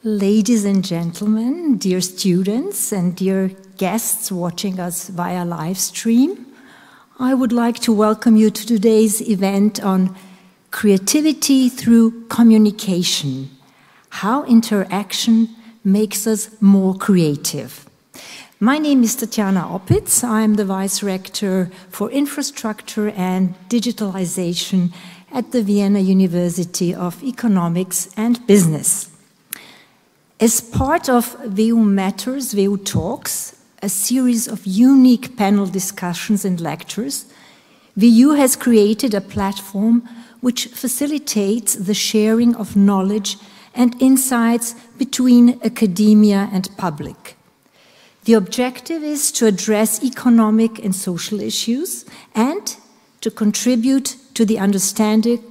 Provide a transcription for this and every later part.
Ladies and gentlemen, dear students and dear guests watching us via live stream, I would like to welcome you to today's event on creativity through communication, how interaction makes us more creative. My name is Tatjana Oppitz. I'm the Vice Rector for Infrastructure and Digitalization at the Vienna University of Economics and Business. As part of WU Matters, WU Talks, a series of unique panel discussions and lectures, WU has created a platform which facilitates the sharing of knowledge and insights between academia and public. The objective is to address economic and social issues and to contribute to the understanding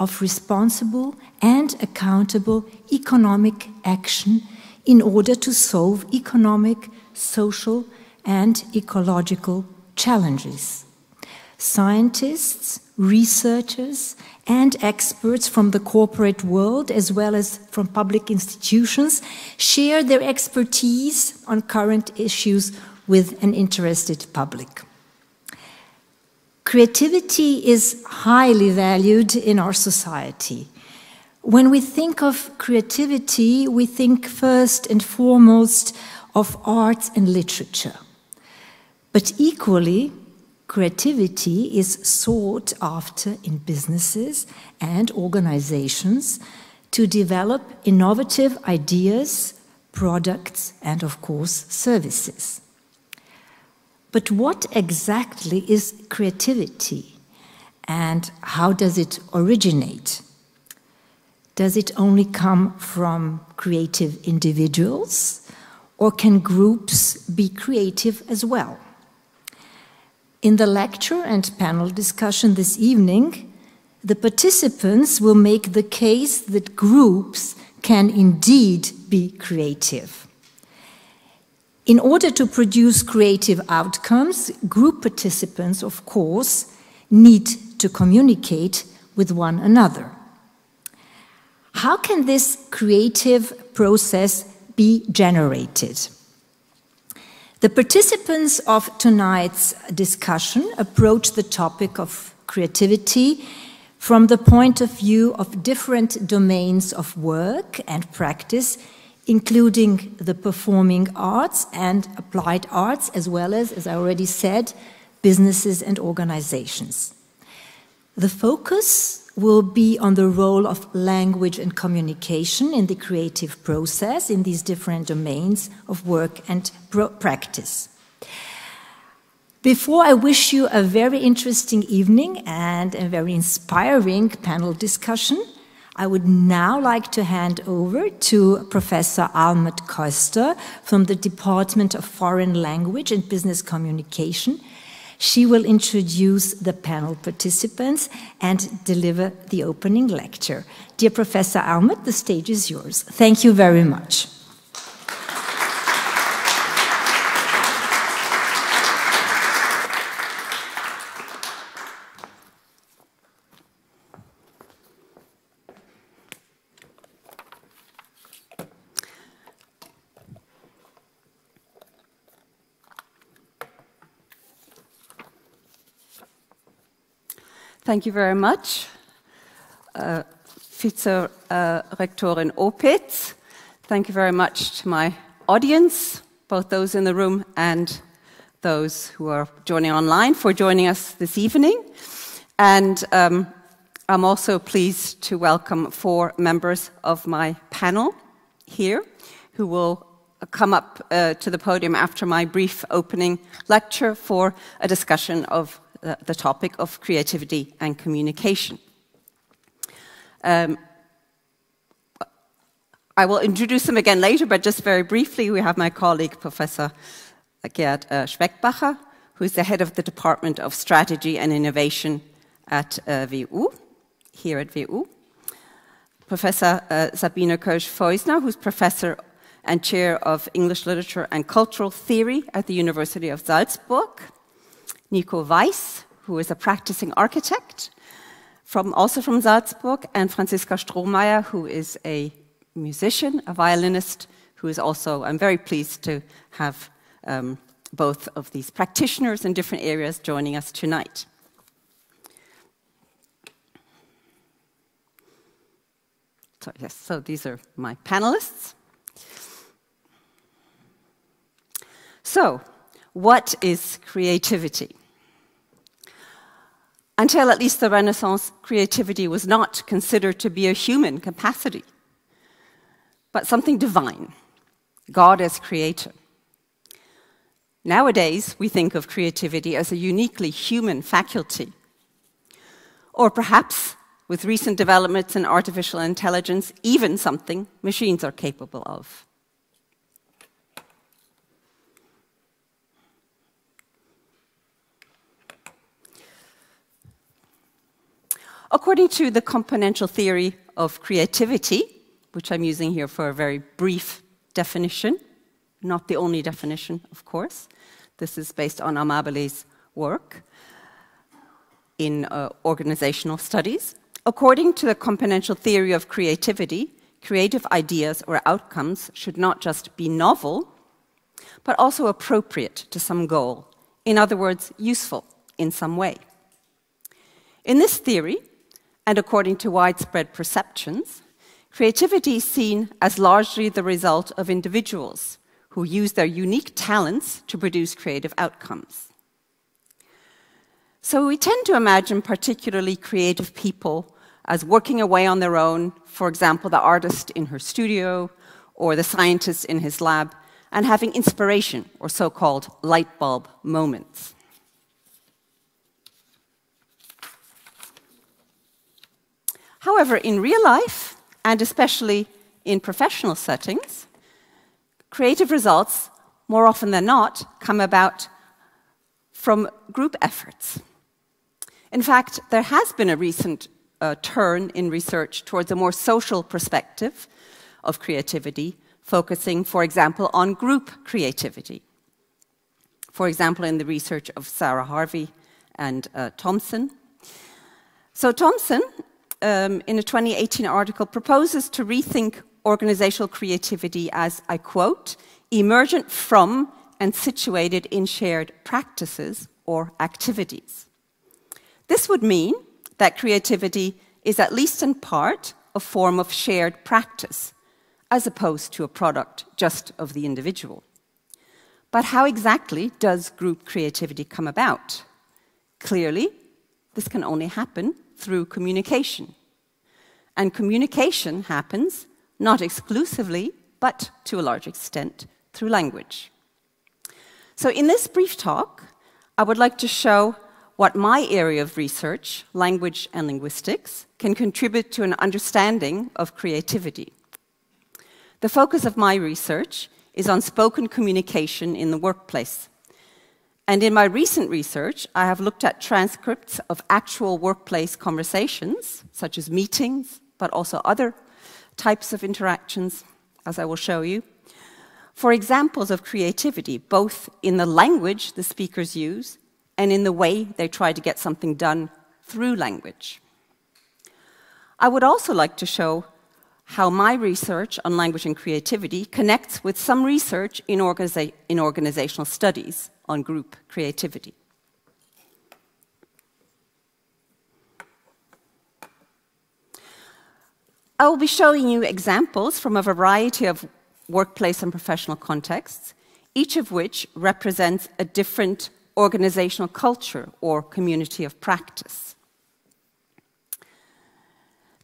of responsible and accountable economic action in order to solve economic, social, and ecological challenges. Scientists, researchers, and experts from the corporate world, as well as from public institutions, share their expertise on current issues with an interested public. Creativity is highly valued in our society. When we think of creativity, we think first and foremost of arts and literature. But equally, creativity is sought after in businesses and organizations to develop innovative ideas, products, and of course, services. But what exactly is creativity and how does it originate? Does it only come from creative individuals, or can groups be creative as well? In the lecture and panel discussion this evening, the participants will make the case that groups can indeed be creative. In order to produce creative outcomes, group participants, of course, need to communicate with one another. How can this creative process be generated? The participants of tonight's discussion approach the topic of creativity from the point of view of different domains of work and practice, including the performing arts and applied arts, as well as I already said, businesses and organizations. The focus will be on the role of language and communication in the creative process in these different domains of work and practice. Before I wish you a very interesting evening and a very inspiring panel discussion, I would now like to hand over to Professor Almut Köster from the Department of Foreign Language and Business Communication. She will introduce the panel participants and deliver the opening lecture. Dear Professor Almut, the stage is yours. Thank you very much. Thank you very much, Vize-Rektorin Oppitz. Thank you very much to my audience, both those in the room and those who are joining online, for joining us this evening. And I'm also pleased to welcome 4 members of my panel here who will come up to the podium after my brief opening lecture for a discussion of the topic of creativity and communication. I will introduce them again later, but just very briefly, we have my colleague, Professor Gerd Speckbacher, who is the head of the Department of Strategy and Innovation at WU, here at WU. Professor Sabine Kirsch-Feusner, who's professor and chair of English Literature and Cultural Theory at the University of Salzburg. Nico Weiss, who is a practicing architect, also from Salzburg, and Franziska Strohmeier, who is a musician, a violinist, who is also, I'm very pleased to have both of these practitioners in different areas joining us tonight. So these are my panelists. So, what is creativity? Until at least the Renaissance, creativity was not considered to be a human capacity, but something divine, God as creator. Nowadays, we think of creativity as a uniquely human faculty. Or perhaps, with recent developments in artificial intelligence, even something machines are capable of. According to the componential theory of creativity, which I'm using here for a very brief definition, not the only definition, of course. This is based on Amabile's work in organizational studies. According to the componential theory of creativity, creative ideas or outcomes should not just be novel, but also appropriate to some goal. In other words, useful in some way. In this theory, and according to widespread perceptions, creativity is seen as largely the result of individuals who use their unique talents to produce creative outcomes. So we tend to imagine particularly creative people as working away on their own, for example, the artist in her studio or the scientist in his lab, and having inspiration or so-called light bulb moments. However, in real life, and especially in professional settings, creative results, more often than not, come about from group efforts. In fact, there has been a recent turn in research towards a more social perspective of creativity, focusing, for example, on group creativity. For example, in the research of Sarah Harvey and Thompson. So Thompson, in a 2018 article, proposes to rethink organizational creativity as, I quote, emergent from and situated in shared practices or activities. This would mean that creativity is at least in part a form of shared practice, as opposed to a product just of the individual. But how exactly does group creativity come about? Clearly, this can only happen through communication. And communication happens not exclusively, but to a large extent, through language. So in this brief talk, I would like to show what my area of research, language and linguistics, can contribute to an understanding of creativity. The focus of my research is on spoken communication in the workplace. And in my recent research, I have looked at transcripts of actual workplace conversations, such as meetings, but also other types of interactions, as I will show you, for examples of creativity, both in the language the speakers use and in the way they try to get something done through language. I would also like to show how my research on language and creativity connects with some research in organizational studies on group creativity. I will be showing you examples from a variety of workplace and professional contexts, each of which represents a different organizational culture or community of practice.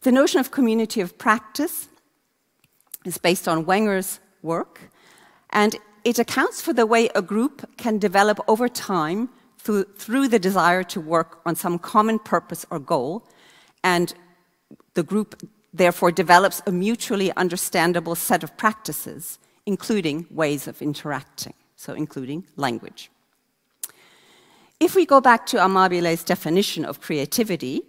The notion of community of practice is based on Wenger's work, and it accounts for the way a group can develop over time through the desire to work on some common purpose or goal, and the group therefore develops a mutually understandable set of practices, including ways of interacting, so including language. If we go back to Amabile's definition of creativity,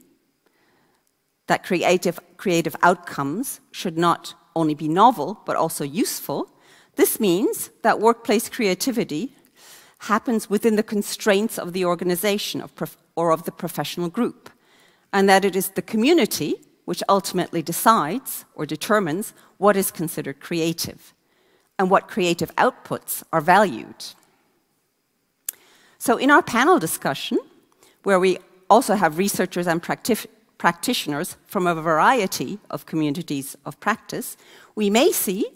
that creative outcomes should not only be novel, but also useful, this means that workplace creativity happens within the constraints of the organization or of the professional group, and that it is the community which ultimately decides or determines what is considered creative and what creative outputs are valued. So in our panel discussion, where we also have researchers and practitioners from a variety of communities of practice, we may see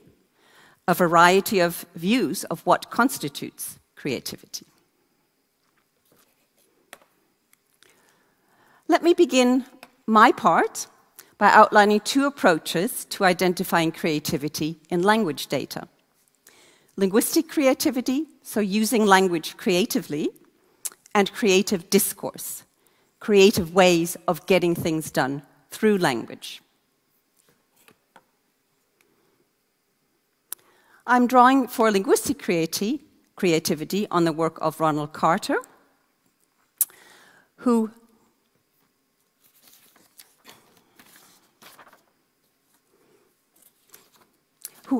a variety of views of what constitutes creativity. Let me begin my part by outlining two approaches to identifying creativity in language data. Linguistic creativity, so using language creatively, and creative discourse, creative ways of getting things done through language. I'm drawing for linguistic creativity on the work of Ronald Carter, who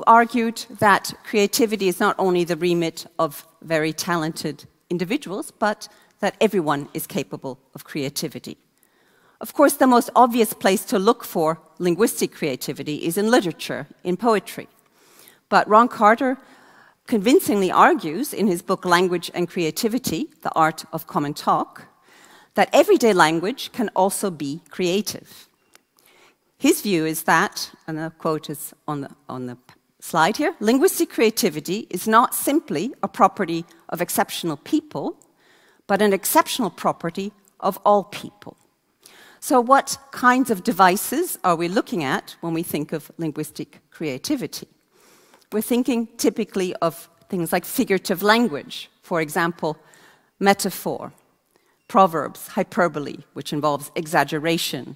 argued that creativity is not only the remit of very talented individuals, but that everyone is capable of creativity. Of course, the most obvious place to look for linguistic creativity is in literature, in poetry. But Ron Carter convincingly argues in his book Language and Creativity, The Art of Common Talk, that everyday language can also be creative. His view is that, and the quote is on the slide here, linguistic creativity is not simply a property of exceptional people, but an exceptional property of all people. So what kinds of devices are we looking at when we think of linguistic creativity? We're thinking typically of things like figurative language, for example, metaphor, proverbs, hyperbole, which involves exaggeration,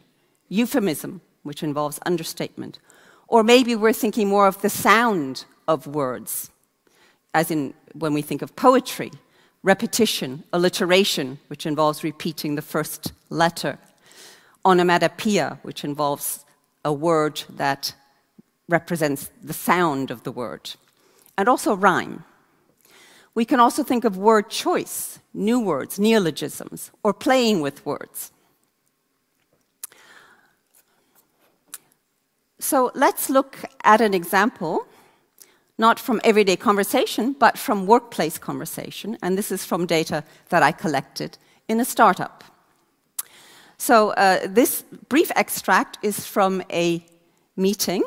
euphemism, which involves understatement. Or maybe we're thinking more of the sound of words, as in when we think of poetry, repetition, alliteration, which involves repeating the first letter, onomatopoeia, which involves a word that represents the sound of the word, and also rhyme. We can also think of word choice, new words, neologisms, or playing with words. So let's look at an example, not from everyday conversation, but from workplace conversation, and this is from data that I collected in a startup. So this brief extract is from a meeting.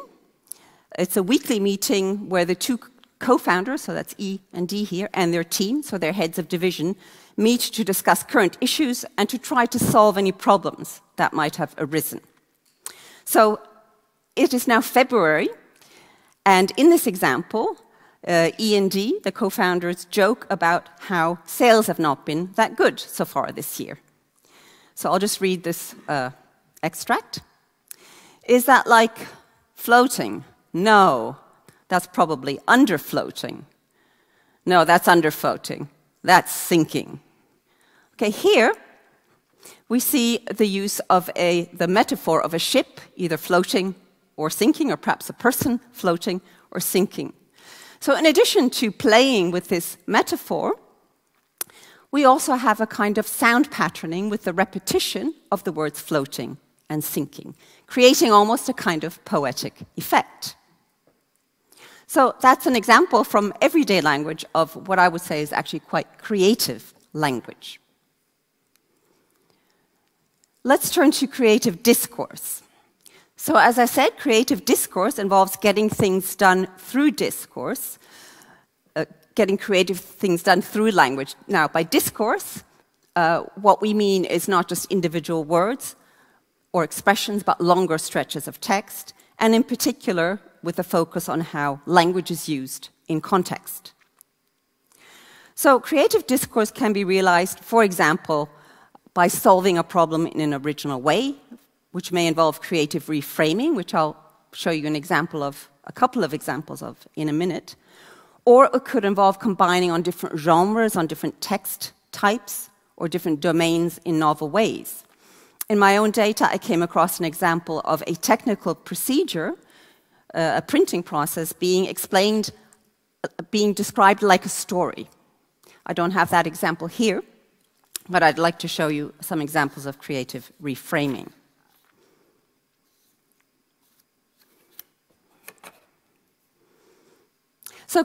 It's a weekly meeting where the two co-founders, so that's E and D here, and their team, so their heads of division, meet to discuss current issues and to try to solve any problems that might have arisen. So it is now February, and in this example, E and D, the co-founders, joke about how sales have not been that good so far this year. So I'll just read this extract. Is that like floating? No, that's probably underfloating. No, that's underfloating. That's sinking. Okay, here we see the use of the metaphor of a ship, either floating or sinking, or perhaps a person floating or sinking. So in addition to playing with this metaphor, we also have a kind of sound patterning with the repetition of the words floating and sinking, creating almost a kind of poetic effect. So that's an example from everyday language of what I would say is actually quite creative language. Let's turn to creative discourse. So as I said, creative discourse involves getting things done through discourse, getting creative things done through language. Now, by discourse, what we mean is not just individual words or expressions, but longer stretches of text, and in particular, with a focus on how language is used in context. So creative discourse can be realized, for example, by solving a problem in an original way, which may involve creative reframing, which I'll show you an example of, a couple of examples of in a minute. Or it could involve combining on different genres, on different text types, or different domains in novel ways. In my own data, I came across an example of a technical procedure, a printing process being explained, being described like a story. I don't have that example here, but I'd like to show you some examples of creative reframing. So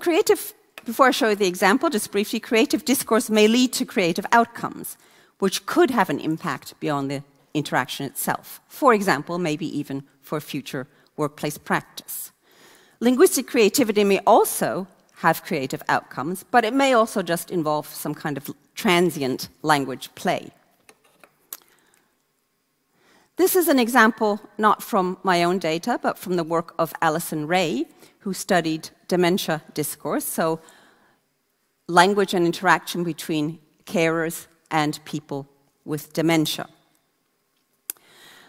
before I show you the example, just briefly, creative discourse may lead to creative outcomes, which could have an impact beyond the interaction itself. For example, maybe even for future workplace practice. Linguistic creativity may also have creative outcomes, but it may also just involve some kind of transient language play. This is an example not from my own data, but from the work of Alison Ray, who studied dementia discourse, so language and interaction between carers and people with dementia.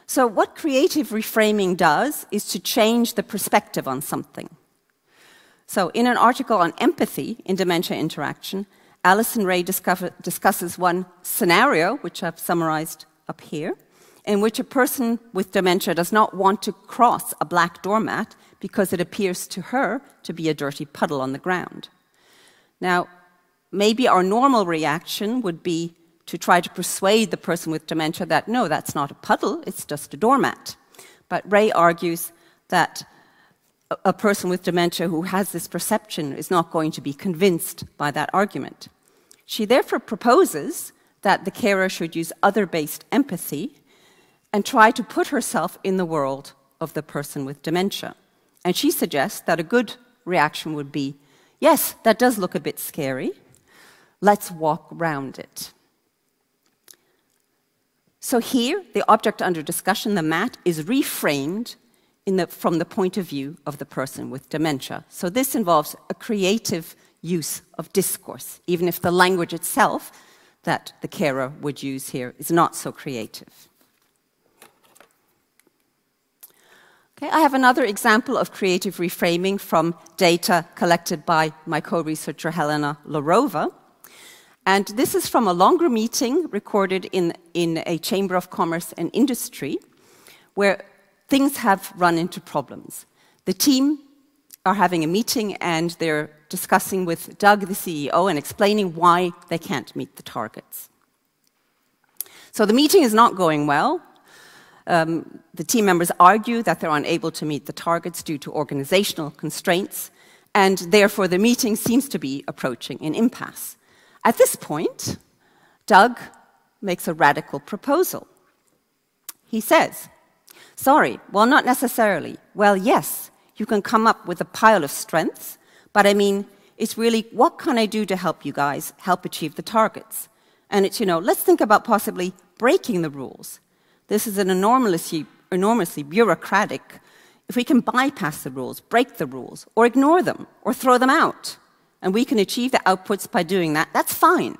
So what creative reframing does is to change the perspective on something. So in an article on empathy in dementia interaction, Alison Ray discusses one scenario, which I've summarized up here, in which a person with dementia does not want to cross a black doormat because it appears to her to be a dirty puddle on the ground. Now, maybe our normal reaction would be to try to persuade the person with dementia that, no, that's not a puddle, it's just a doormat. But Ray argues that a person with dementia who has this perception is not going to be convinced by that argument. She therefore proposes that the carer should use other-based empathy and try to put herself in the world of the person with dementia. And she suggests that a good reaction would be, yes, that does look a bit scary. Let's walk around it. So here, the object under discussion, the mat, is reframed from the point of view of the person with dementia. So this involves a creative use of discourse, even if the language itself that the carer would use here is not so creative. Okay, I have another example of creative reframing from data collected by my co-researcher Helena Larova. And this is from a longer meeting recorded in a Chamber of Commerce and Industry, where things have run into problems. The team are having a meeting and they're discussing with Doug, the CEO, and explaining why they can't meet the targets. So the meeting is not going well. The team members argue that they're unable to meet the targets due to organizational constraints, and therefore the meeting seems to be approaching an impasse. At this point, Doug makes a radical proposal. He says, sorry, well, not necessarily. Well, yes, you can come up with a pile of strengths, but I mean, it's really, what can I do to help you guys help achieve the targets? And it's, let's think about possibly breaking the rules. This is an enormously bureaucratic. If we can bypass the rules, break the rules, or ignore them, or throw them out, and we can achieve the outputs by doing that, that's fine.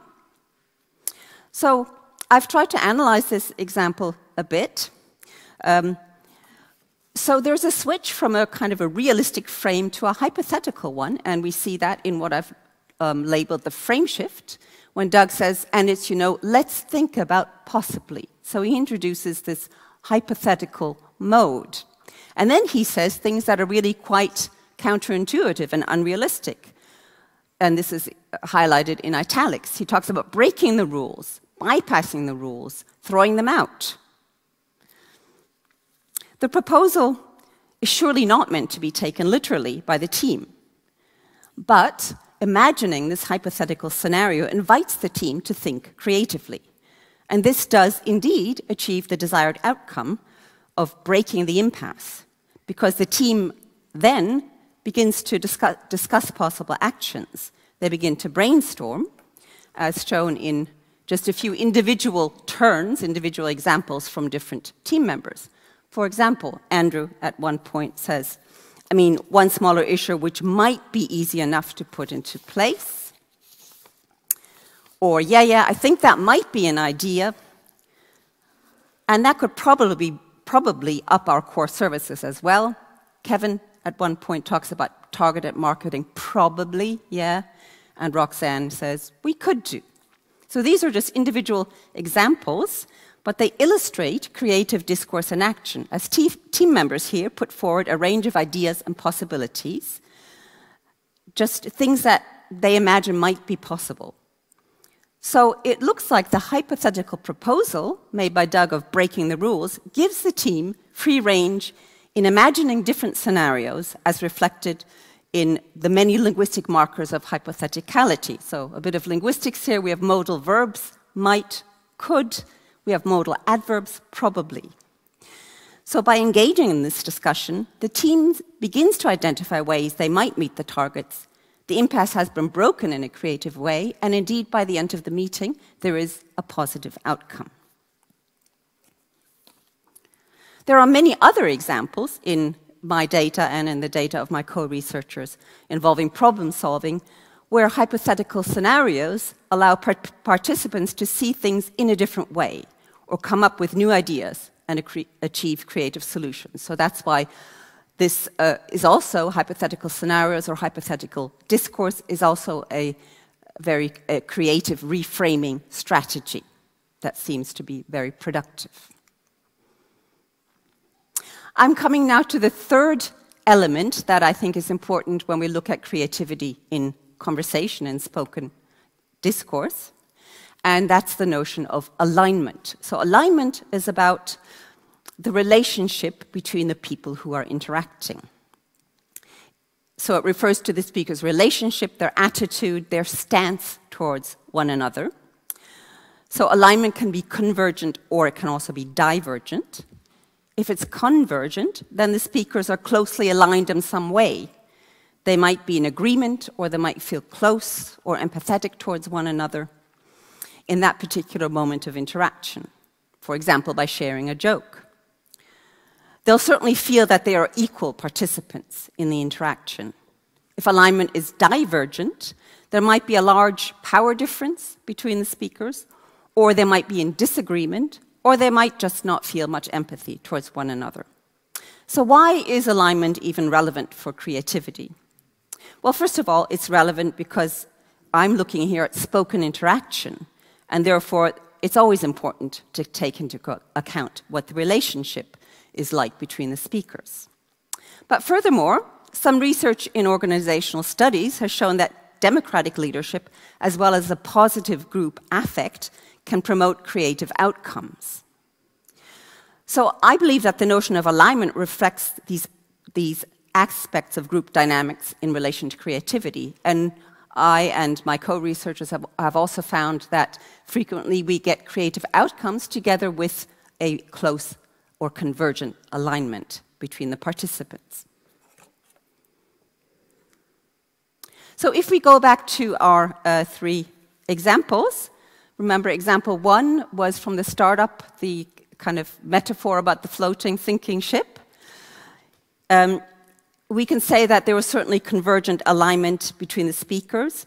So I've tried to analyze this example a bit. So there's a switch from a kind of a realistic frame to a hypothetical one, and we see that in what I've labeled the frame shift, when Doug says, and it's, let's think about possibly. So he introduces this hypothetical mode. And then he says things that are really quite counterintuitive and unrealistic. And this is highlighted in italics. He talks about breaking the rules, bypassing the rules, throwing them out. The proposal is surely not meant to be taken literally by the team. But imagining this hypothetical scenario invites the team to think creatively. And this does indeed achieve the desired outcome of breaking the impasse, because the team then begins to discuss possible actions. They begin to brainstorm, as shown in just a few individual examples from different team members. For example, Andrew at one point says, one smaller issue which might be easy enough to put into place. Or, I think that might be an idea. And that could probably up our core services as well. Kevin at one point talks about targeted marketing, probably, and Roxanne says, we could do. So these are just individual examples, but they illustrate creative discourse in action, as team members here put forward a range of ideas and possibilities, just things that they imagine might be possible. So it looks like the hypothetical proposal made by Doug of breaking the rules gives the team free range in imagining different scenarios as reflected in the many linguistic markers of hypotheticality. So a bit of linguistics here. We have modal verbs, might, could. We have modal adverbs, probably. So by engaging in this discussion, the team begins to identify ways they might meet the targets. The impasse has been broken in a creative way, and indeed by the end of the meeting, there is a positive outcome. There are many other examples in my data and in the data of my co-researchers involving problem solving, where hypothetical scenarios allow participants to see things in a different way or come up with new ideas and achieve creative solutions. So that's why this is also hypothetical scenarios or hypothetical discourse is also a very creative reframing strategy that seems to be very productive. I'm coming now to the third element that I think is important when we look at creativity in conversation and spoken discourse, and that's the notion of alignment. So alignment is about the relationship between the people who are interacting. So it refers to the speaker's relationship, their attitude, their stance towards one another. So alignment can be convergent or it can also be divergent. If it's convergent, then the speakers are closely aligned in some way. They might be in agreement, or they might feel close or empathetic towards one another in that particular moment of interaction, for example, by sharing a joke. They'll certainly feel that they are equal participants in the interaction. If alignment is divergent, there might be a large power difference between the speakers, or they might be in disagreement, or they might just not feel much empathy towards one another. So why is alignment even relevant for creativity? Well, first of all, it's relevant because I'm looking here at spoken interaction, and therefore it's always important to take into account what the relationship is like between the speakers. But furthermore, some research in organizational studies has shown that democratic leadership, as well as a positive group affect, can promote creative outcomes. So I believe that the notion of alignment reflects these aspects of group dynamics in relation to creativity. And I and my co-researchers have also found that frequently we get creative outcomes together with a close or convergent alignment between the participants. So if we go back to our three examples, remember example one was from the startup, the kind of metaphor about the floating sinking ship. We can say that there was certainly convergent alignment between the speakers.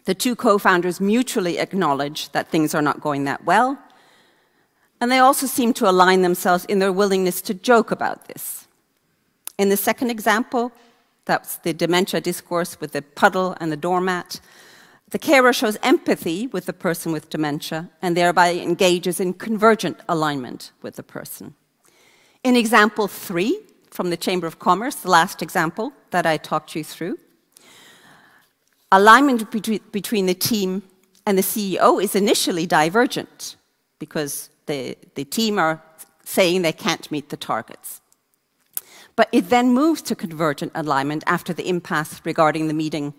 The two co-founders mutually acknowledge that things are not going that well. And they also seem to align themselves in their willingness to joke about this. In the second example, that's the dementia discourse with the puddle and the doormat, the carer shows empathy with the person with dementia and thereby engages in convergent alignment with the person. In example 3, from the Chamber of Commerce, the last example that I talked you through, alignment between the team and the CEO is initially divergent because the team are saying they can't meet the targets. But it then moves to convergent alignment after the impasse regarding meeting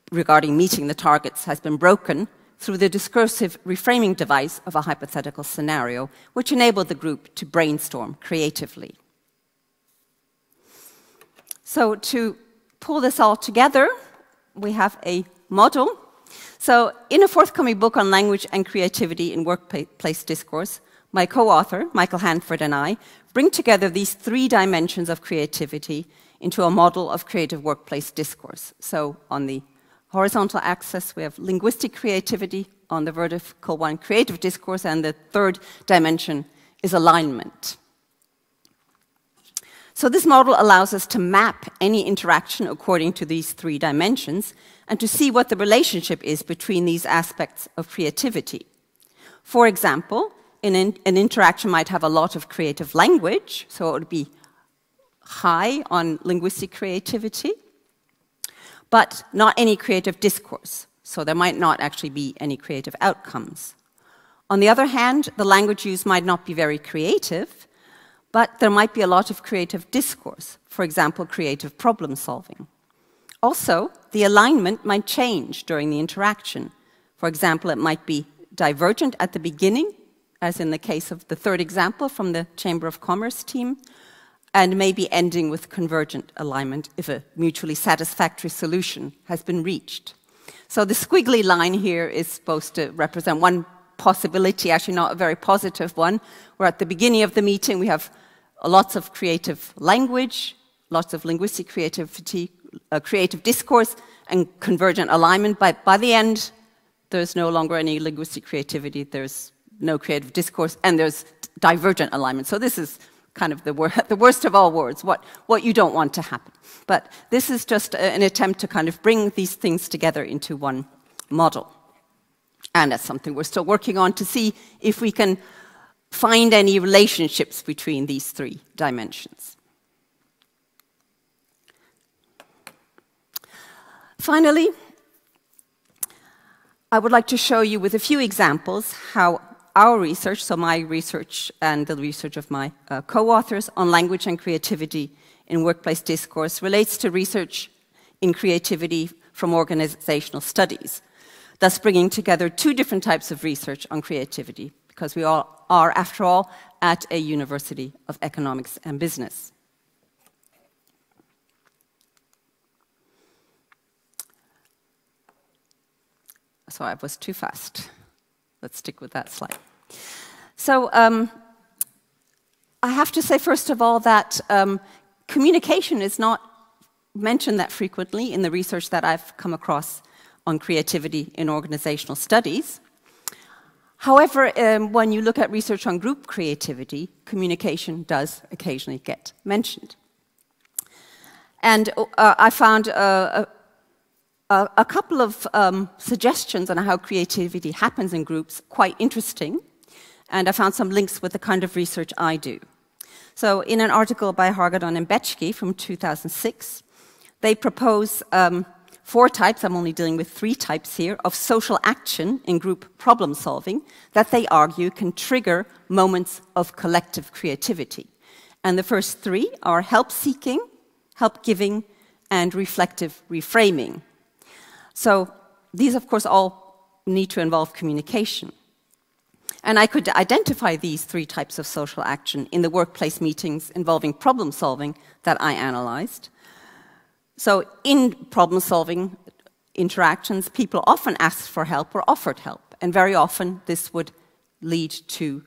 the targets has been broken through the discursive reframing device of a hypothetical scenario, which enabled the group to brainstorm creatively. So to pull this all together, we have a model. So in a forthcoming book on language and creativity in workplace discourse, my co-author, Michael Hanford, and I bring together these 3 dimensions of creativity into a model of creative workplace discourse. So on the horizontal axis, we have linguistic creativity, on the vertical one, creative discourse, and the third dimension is alignment. So this model allows us to map any interaction according to these 3 dimensions and to see what the relationship is between these aspects of creativity. For example, an interaction might have a lot of creative language, so it would be high on linguistic creativity, but not any creative discourse, so there might not actually be any creative outcomes. On the other hand, the language used might not be very creative, but there might be a lot of creative discourse, for example, creative problem solving. Also, the alignment might change during the interaction. For example, it might be divergent at the beginning, as in the case of the third example from the Chamber of Commerce team, and maybe ending with convergent alignment if a mutually satisfactory solution has been reached. So the squiggly line here is supposed to represent one possibility, actually not a very positive one, where at the beginning of the meeting we have lots of creative language, lots of linguistic creativity, creative discourse, and convergent alignment. By the end, there's no longer any linguistic creativity, there's no creative discourse, and there's divergent alignment. So this is kind of the worst of all worlds, what you don't want to happen. But this is just an attempt to kind of bring these things together into one model. And that's something we're still working on to see if we can find any relationships between these three dimensions. Finally, I would like to show you with a few examples how our research, so my research and the research of my co-authors on language and creativity in workplace discourse relates to research in creativity from organizational studies, thus bringing together two different types of research on creativity, because we all are, after all, at a University of Economics and Business. So I was too fast. Let's stick with that slide. So I have to say, first of all, that communication is not mentioned that frequently in the research that I've come across on creativity in organizational studies. However, when you look at research on group creativity, communication does occasionally get mentioned. And I found a couple of suggestions on how creativity happens in groups quite interesting, and I found some links with the kind of research I do. So in an article by Hargadon and Bechke from 2006, they propose 4 types, I'm only dealing with 3 types here, of social action in group problem solving that they argue can trigger moments of collective creativity. And the first 3 are help seeking, help giving, and reflective reframing. So these, of course, all need to involve communication. And I could identify these 3 types of social action in the workplace meetings involving problem solving that I analyzed. So in problem-solving interactions, people often asked for help or offered help, and very often this would lead to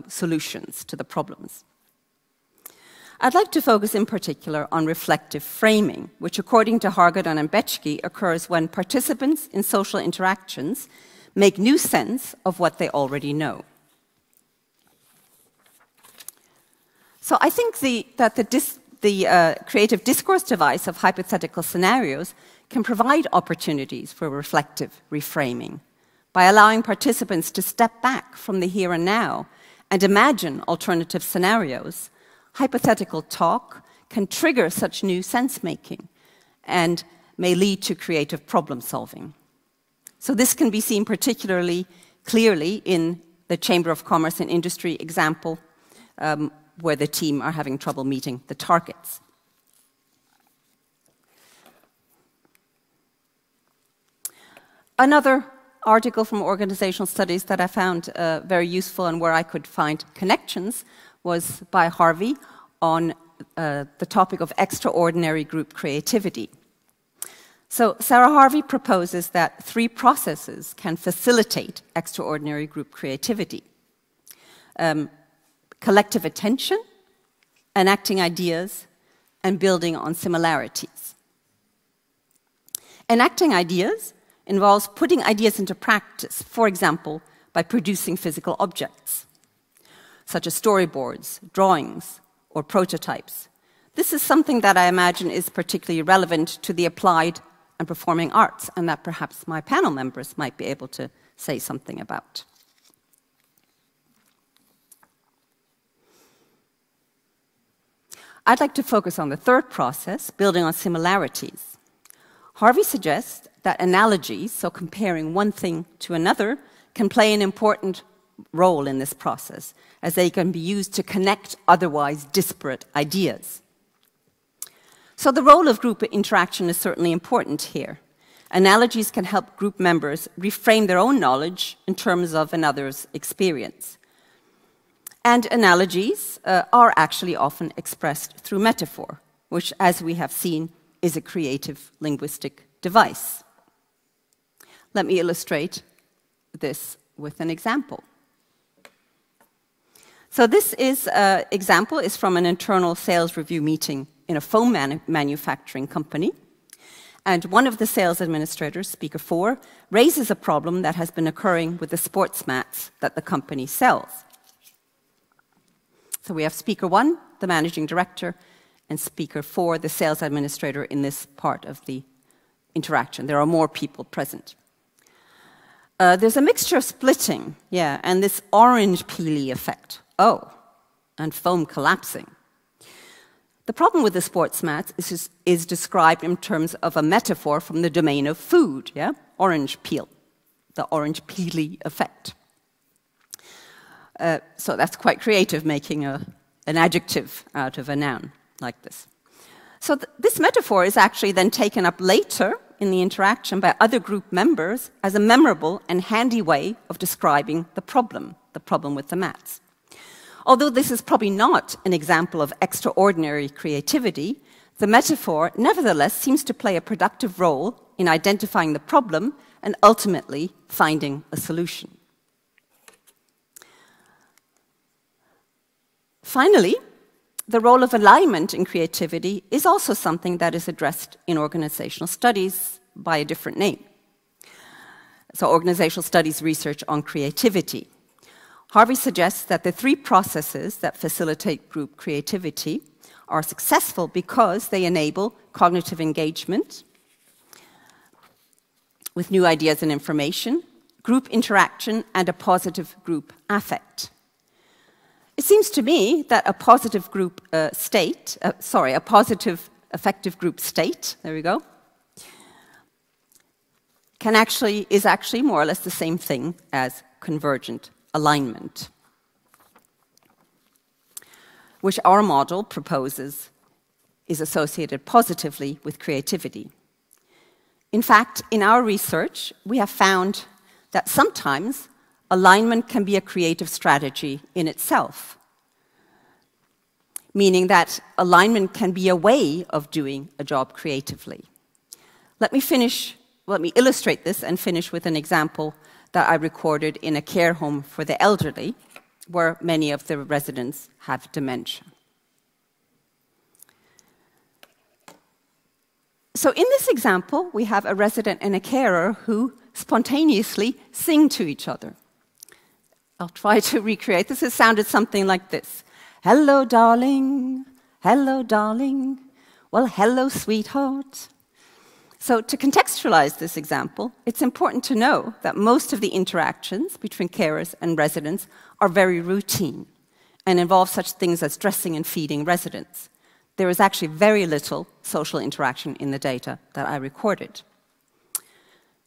solutions to the problems. I'd like to focus in particular on reflective framing, which according to Hargadon and Bechke occurs when participants in social interactions make new sense of what they already know. So I think that the creative discourse device of hypothetical scenarios can provide opportunities for reflective reframing by allowing participants to step back from the here and now and imagine alternative scenarios. Hypothetical talk can trigger such new sense-making and may lead to creative problem-solving. So this can be seen particularly clearly in the Chamber of Commerce and Industry example, where the team are having trouble meeting the targets. Another article from organizational studies that I found very useful and where I could find connections was by Harvey on the topic of extraordinary group creativity. So Sarah Harvey proposes that 3 processes can facilitate extraordinary group creativity. Collective attention, enacting ideas, and building on similarities. Enacting ideas involves putting ideas into practice, for example, by producing physical objects, such as storyboards, drawings, or prototypes. This is something that I imagine is particularly relevant to the applied and performing arts, and that perhaps my panel members might be able to say something about. I'd like to focus on the third process, building on similarities. Harvey suggests that analogies, so comparing one thing to another, can play an important role in this process, as they can be used to connect otherwise disparate ideas. So the role of group interaction is certainly important here. Analogies can help group members reframe their own knowledge in terms of another's experience. And analogies are actually often expressed through metaphor, which, as we have seen, is a creative linguistic device. Let me illustrate this with an example. So this example is from an internal sales review meeting in a foam manufacturing company. And one of the sales administrators, speaker 4, raises a problem that has been occurring with the sports mats that the company sells. So we have speaker 1, the managing director, and speaker 4, the sales administrator, in this part of the interaction. There are more people present. There's a mixture of splitting, and this orange peely effect. Oh, and foam collapsing. The problem with the sports mats is described in terms of a metaphor from the domain of food, orange peel, the orange peely effect. So that's quite creative, making an adjective out of a noun like this. So this metaphor is actually then taken up later in the interaction by other group members as a memorable and handy way of describing the problem with the mats. Although this is probably not an example of extraordinary creativity, the metaphor nevertheless seems to play a productive role in identifying the problem and ultimately finding a solution. Finally, the role of alignment in creativity is also something that is addressed in organizational studies by a different name. So organizational studies research on creativity. Harvey suggests that the 3 processes that facilitate group creativity are successful because they enable cognitive engagement with new ideas and information, group interaction, and a positive group affect. It seems to me that a positive group a positive affective group state, there we go, is actually more or less the same thing as convergent alignment, which our model proposes is associated positively with creativity. In fact, in our research, we have found that sometimes alignment can be a creative strategy in itself, meaning that alignment can be a way of doing a job creatively. Let me illustrate this and finish with an example that I recorded in a care home for the elderly, where many of the residents have dementia. So in this example, we have a resident and a carer who spontaneously sing to each other. I'll try to recreate this. It sounded something like this. Hello, darling. Hello, darling. Well, hello, sweetheart. So to contextualize this example, it's important to know that most of the interactions between carers and residents are very routine and involve such things as dressing and feeding residents. There is actually very little social interaction in the data that I recorded.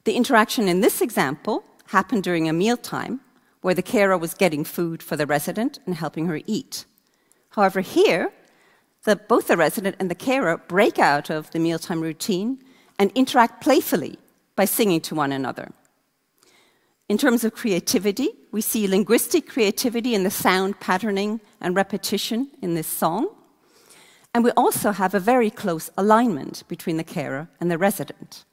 The interaction in this example happened during a mealtime where the carer was getting food for the resident and helping her eat. However, here, both the resident and the carer break out of the mealtime routine and interact playfully by singing to one another. In terms of creativity, we see linguistic creativity in the sound patterning and repetition in this song. And we also have a very close alignment between the carer and the resident.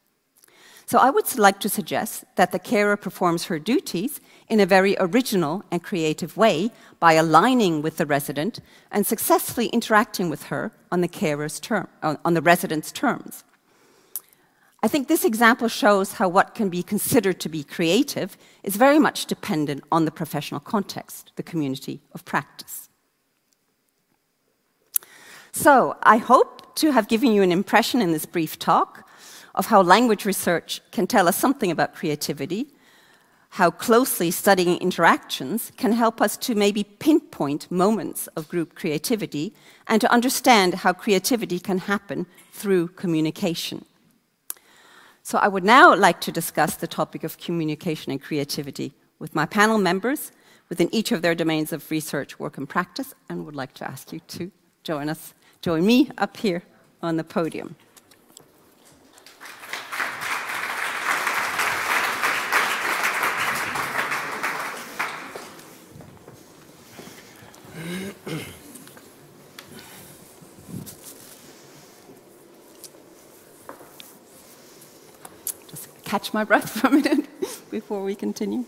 So I would like to suggest that the carer performs her duties in a very original and creative way by aligning with the resident and successfully interacting with her on the resident's terms. I think this example shows how what can be considered to be creative is very much dependent on the professional context, the community of practice. So I hope to have given you an impression in this brief talk of how language research can tell us something about creativity, how closely studying interactions can help us to maybe pinpoint moments of group creativity and to understand how creativity can happen through communication. So I would now like to discuss the topic of communication and creativity with my panel members within each of their domains of research, work, and practice, and would like to ask you to join me up here on the podium. Just catch my breath for a minute before we continue.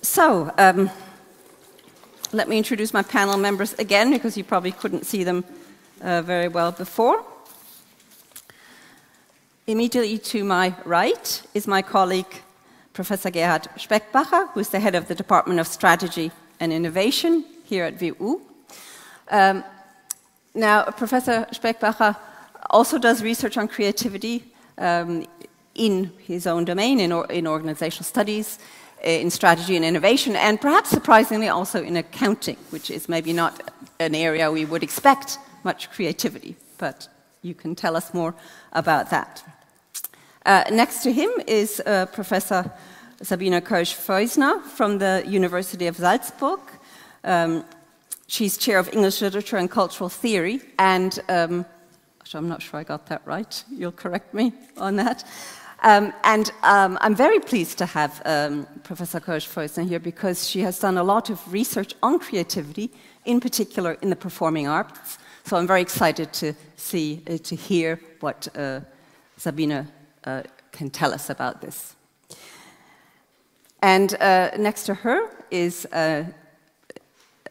So, let me introduce my panel members again, because you probably couldn't see them very well before. Immediately to my right is my colleague, Professor Gerhard Speckbacher, who is the head of the Department of Strategy and Innovation here at WU. Now, Professor Speckbacher also does research on creativity in his own domain, in organizational studies, in strategy and innovation, and perhaps surprisingly also in accounting, which is maybe not an area we would expect much creativity, but you can tell us more about that. Next to him is Professor Sabine Kirsch-Feusner from the University of Salzburg. She's chair of English Literature and Cultural Theory, and I'm not sure I got that right. You'll correct me on that. I'm very pleased to have Professor Kirsch-Feusner here, because she has done a lot of research on creativity, in particular in the performing arts. So I'm very excited to hear what Sabine can tell us about this. And next to her is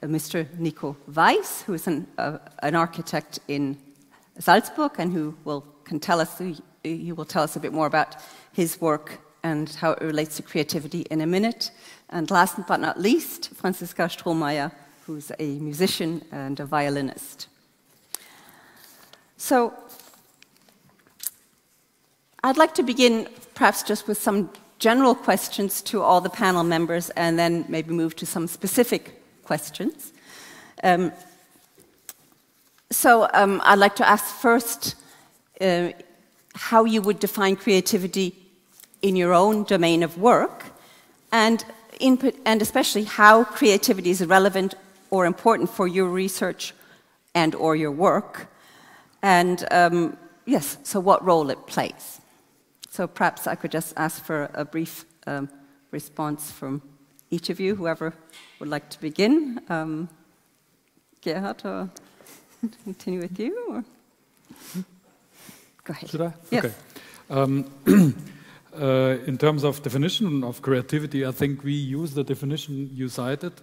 Mr. Nico Weiss, who is an architect in Salzburg, and who will tell us a bit more about his work and how it relates to creativity in a minute. And last but not least, Franziska Strohmeier, who's a musician and a violinist. So I'd like to begin perhaps just with some general questions to all the panel members, and then maybe move to some specific questions. I'd like to ask first how you would define creativity in your own domain of work, and especially how creativity is relevant or important for your research and or your work, and yes, so what role it plays. So perhaps I could just ask for a brief response from each of you, whoever would like to begin. Gerhard, or continue with you? Or? Go ahead. Should I? Yes. Okay. In terms of definition of creativity, I think we use the definition you cited.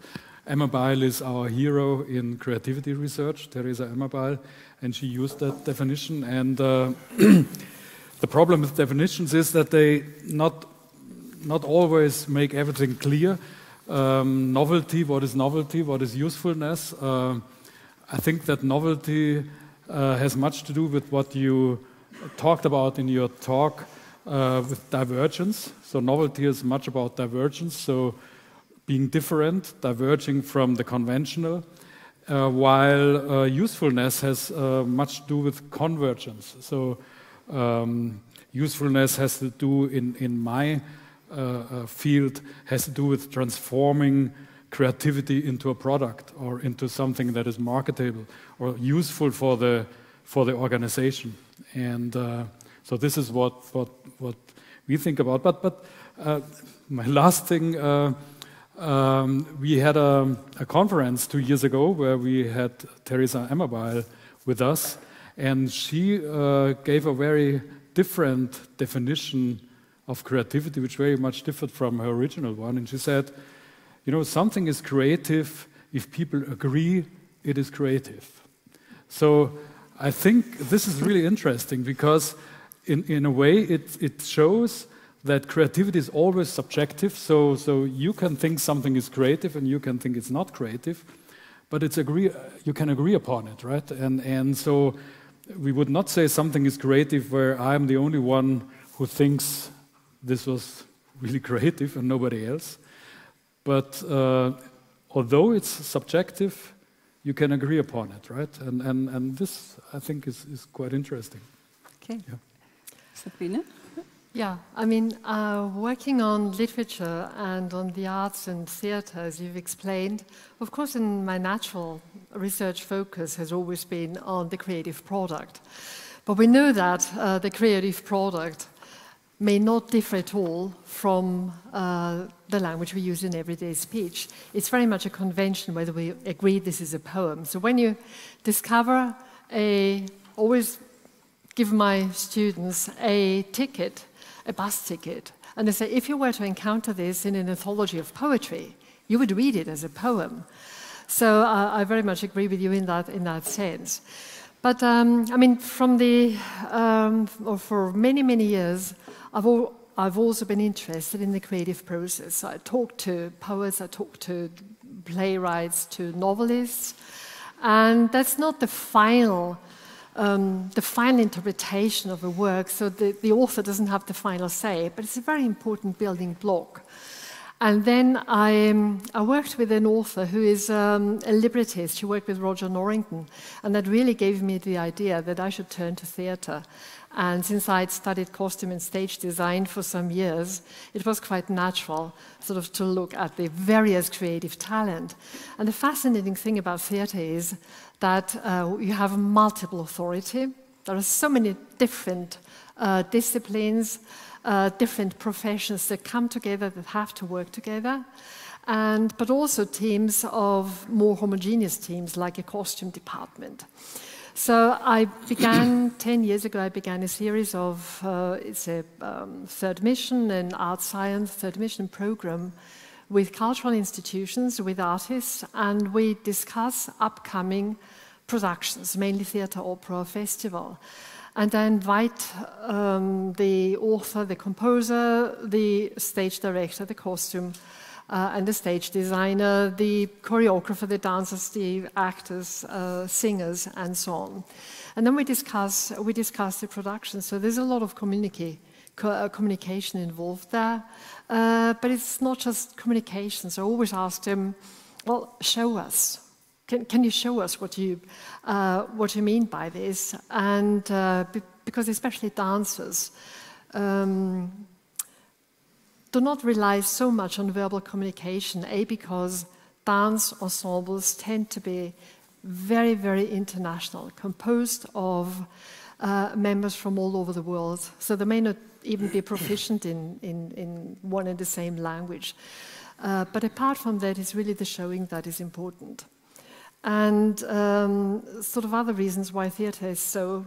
Emma Beil is our hero in creativity research, Theresa Emma Beil, and she used that definition. And the problem with definitions is that they not always make everything clear. Novelty, what is usefulness? I think that novelty has much to do with what you talked about in your talk with divergence. So novelty is much about divergence, so being different, diverging from the conventional, while usefulness has much to do with convergence. So usefulness has to do, in my field, has to do with transforming creativity into a product or into something that is marketable or useful for the organization. And so this is what we think about. But my last thing, we had a conference 2 years ago where we had Theresa Emma Beil with us, and she gave a very different definition of creativity, which very much differed from her original one. And she said, you know, something is creative if people agree it is creative. So I think this is really interesting, because in a way it shows that creativity is always subjective. So you can think something is creative and you can think it's not creative, but you can agree upon it, right? And so we would not say something is creative where I'm the only one who thinks this was really creative and nobody else. But although it's subjective, you can agree upon it, right? And this, I think, is quite interesting. Okay. Yeah. Sabine? Yeah, I mean, working on literature and on the arts and theatre, as you've explained, of course, in my natural research focus has always been on the creative product. But we know that the creative product may not differ at all from the language we use in everyday speech. It's very much a convention whether we agree this is a poem. So when you discover always give my students a ticket, a bus ticket, and they say, if you were to encounter this in an anthology of poetry, you would read it as a poem. So I very much agree with you in that sense. But I mean, from or for many, many years, I've also been interested in the creative process. So I talk to poets, I talk to playwrights, to novelists, and that's not the final interpretation of a work, so the author doesn't have the final say, but it's a very important building block. And then I worked with an author who is a librettist. She worked with Roger Norrington, and that really gave me the idea that I should turn to theatre. And since I'd studied costume and stage design for some years, it was quite natural sort of to look at the various creative talent. And the fascinating thing about theatre is that you have multiple authority. There are so many different disciplines, different professions that come together, that have to work together, but also teams of more homogeneous teams, like a costume department. So I began, 10 years ago, I began a series of, it's a third mission, an art science third mission program with cultural institutions, with artists, and we discuss upcoming productions, mainly theatre, opera, festival. And I invite the author, the composer, the stage director, the costume, and the stage designer, the choreographer, the dancers, the actors, singers, and so on. And then we discuss the production. So there's a lot of communication involved there. But it's not just communication. So I always ask them, well, show us. Can you show us what you mean by this? And because especially dancers do not rely so much on verbal communication, because dance ensembles tend to be very, very international, composed of members from all over the world. So they may not even be proficient in one and the same language. But apart from that, it's really the showing that is important. And sort of other reasons why theatre is so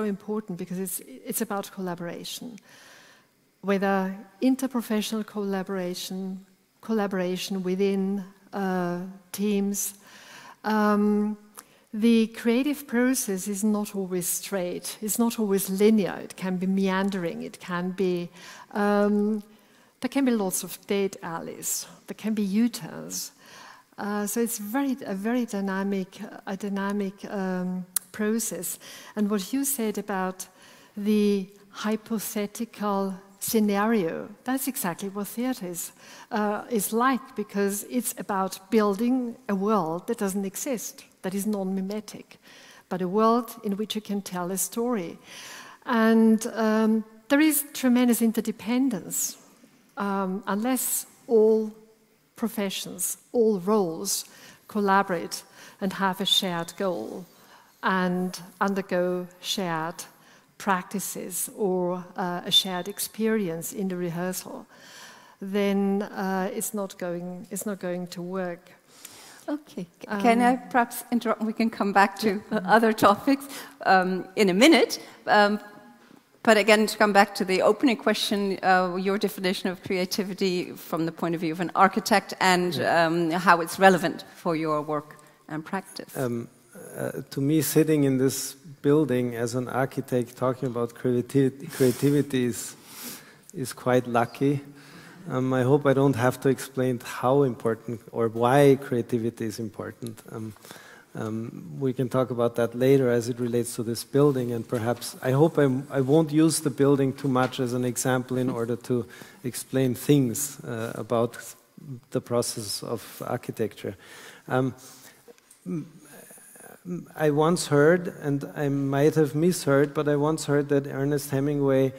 important, because it's about collaboration, whether interprofessional collaboration within teams. The creative process is not always straight. It's not always linear. It can be meandering. It can be there can be lots of dead alleys. There can be U-turns. So it's a very dynamic process. And what you said about the hypothetical scenario, that's exactly what theatre is like, because it's about building a world that doesn't exist, that is non-mimetic, but a world in which you can tell a story. And there is tremendous interdependence. Unless all professions, all roles collaborate and have a shared goal and undergo shared practices or a shared experience in the rehearsal, then it's not going to work. Okay, can I perhaps interrupt? We can come back to other topics in a minute. But again, to come back to the opening question, your definition of creativity from the point of view of an architect and how it's relevant for your work and practice. To me, sitting in this building as an architect talking about creativity is quite lucky. I hope I don't have to explain how important or why creativity is important. We can talk about that later as it relates to this building, and perhaps I hope I won't use the building too much as an example in order to explain things about the process of architecture. I once heard, and I might have misheard, but I once heard that Ernest Hemingway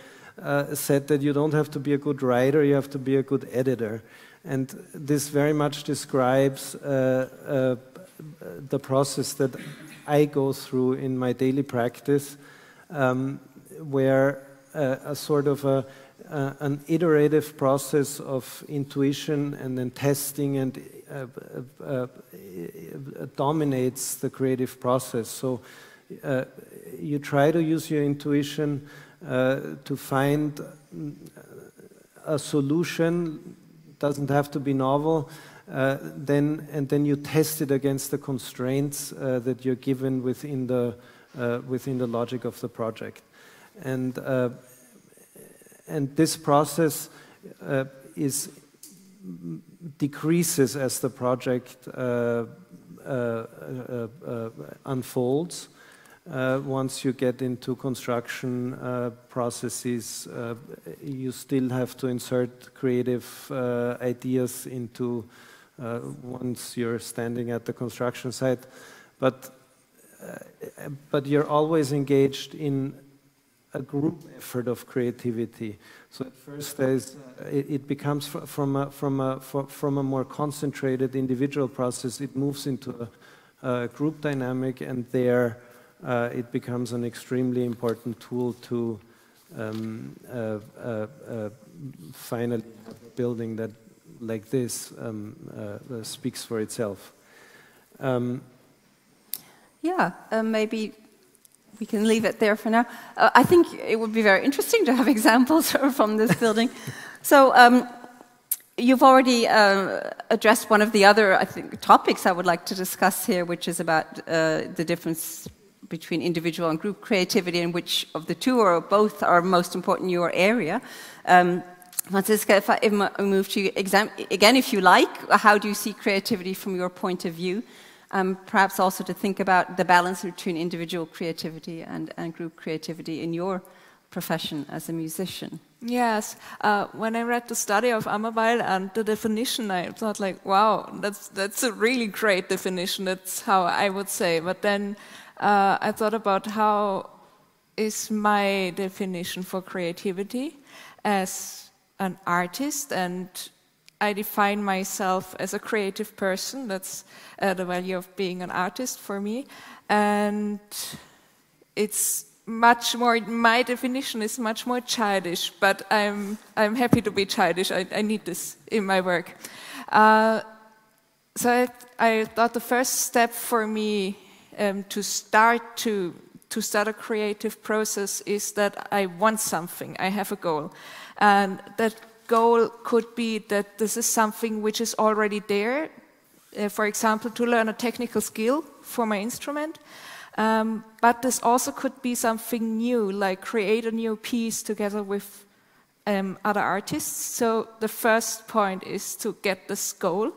said that you don't have to be a good writer, you have to be a good editor. And this very much describes the process that I go through in my daily practice, where a sort of an iterative process of intuition and then testing and dominates the creative process. So you try to use your intuition to find a solution. Doesn't have to be novel. Then you test it against the constraints that you're given within the logic of the project. And this process decreases as the project unfolds. Once you get into construction processes, you still have to insert creative ideas into once you're standing at the construction site. But you're always engaged in a group effort of creativity. So at first it becomes from a more concentrated individual process, it moves into a group dynamic, and there it becomes an extremely important tool to finally have a building that, like this, speaks for itself. Maybe we can leave it there for now. I think it would be very interesting to have examples from this building. So you've already addressed one of the other, I think, topics I would like to discuss here, which is about the difference between individual and group creativity, and which of the two or both are most important in your area. Franziska, if I move to you again, if you like, how do you see creativity from your point of view? Perhaps also to think about the balance between individual creativity and group creativity in your profession as a musician. Yes, when I read the study of Amabile and the definition, I thought like, wow, that's a really great definition. That's how I would say. But then I thought about how is my definition for creativity as an artist, and I define myself as a creative person. That's the value of being an artist for me. And it's much more, my definition is much more childish, but I'm happy to be childish. I need this in my work. So I thought the first step for me to start a creative process is that I want something. I have a goal. And that goal could be that this is something which is already there, for example, to learn a technical skill for my instrument. But this also could be something new, like create a new piece together with other artists. So the first point is to get this goal.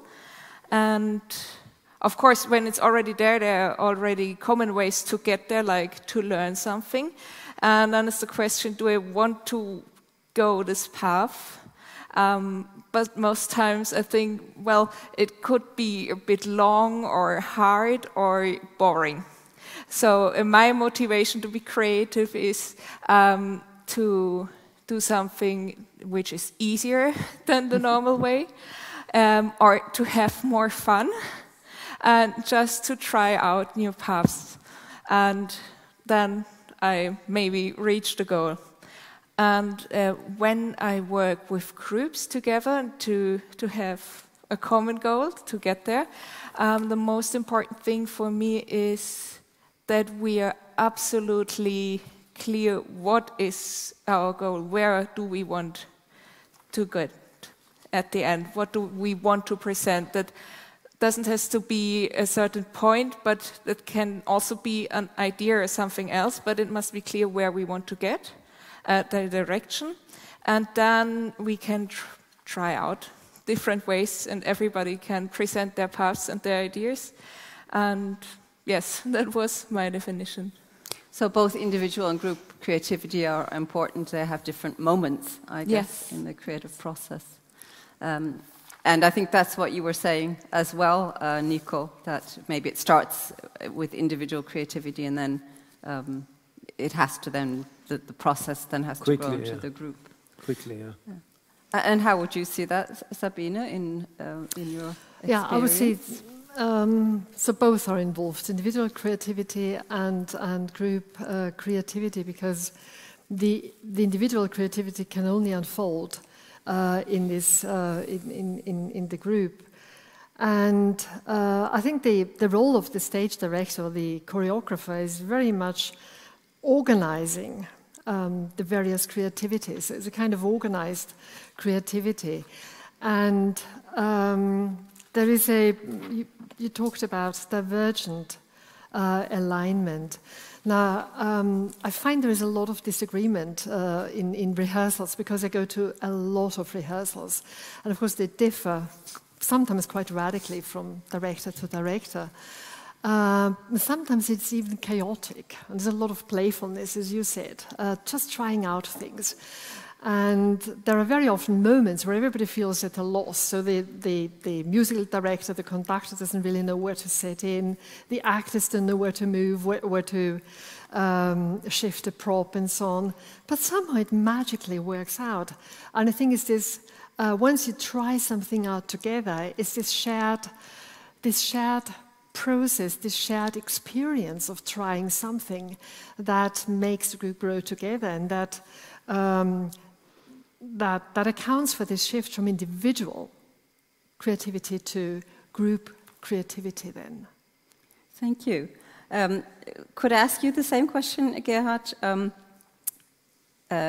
And of course, when it's already there, there are already common ways to get there, like to learn something. And then it's the question, do I want to go this path? But most times I think, well, it could be a bit long or hard or boring. So my motivation to be creative is to do something which is easier than the normal way, or to have more fun, and just to try out new paths. And then I maybe reach the goal. And when I work with groups together to have a common goal to get there, the most important thing for me is that we are absolutely clear what is our goal, where do we want to get at the end, what do we want to present. That doesn't have to be a certain point, but it can also be an idea or something else, but it must be clear where we want to get, the direction, and then we can try out different ways, and everybody can present their paths and their ideas. And yes, that was my definition. So both individual and group creativity are important. They have different moments, I guess, in the creative process. And I think that's what you were saying as well, Nico, that maybe it starts with individual creativity and then it has to then the process then has to grow into the group. Quickly, yeah. And how would you see that, Sabine, in your experience? Yeah, I would say so both are involved, individual creativity and group creativity, because the individual creativity can only unfold in the group. And I think the role of the stage director or the choreographer is very much organizing the various creativities. It's a kind of organized creativity. And there is you talked about divergent alignment. Now, I find there is a lot of disagreement in rehearsals, because I go to a lot of rehearsals. And of course, they differ sometimes quite radically from director to director. Sometimes it's even chaotic, and there's a lot of playfulness, as you said, just trying out things. And there are very often moments where everybody feels at a loss. So the musical director, the conductor doesn't really know where to set in. The actors don't know where to move, where to shift a prop and so on. But somehow it magically works out. And I think it's this, once you try something out together, it's this shared process, this shared experience of trying something that makes the group grow together, and that accounts for this shift from individual creativity to group creativity then. Thank you. Could I ask you the same question, Gerhard?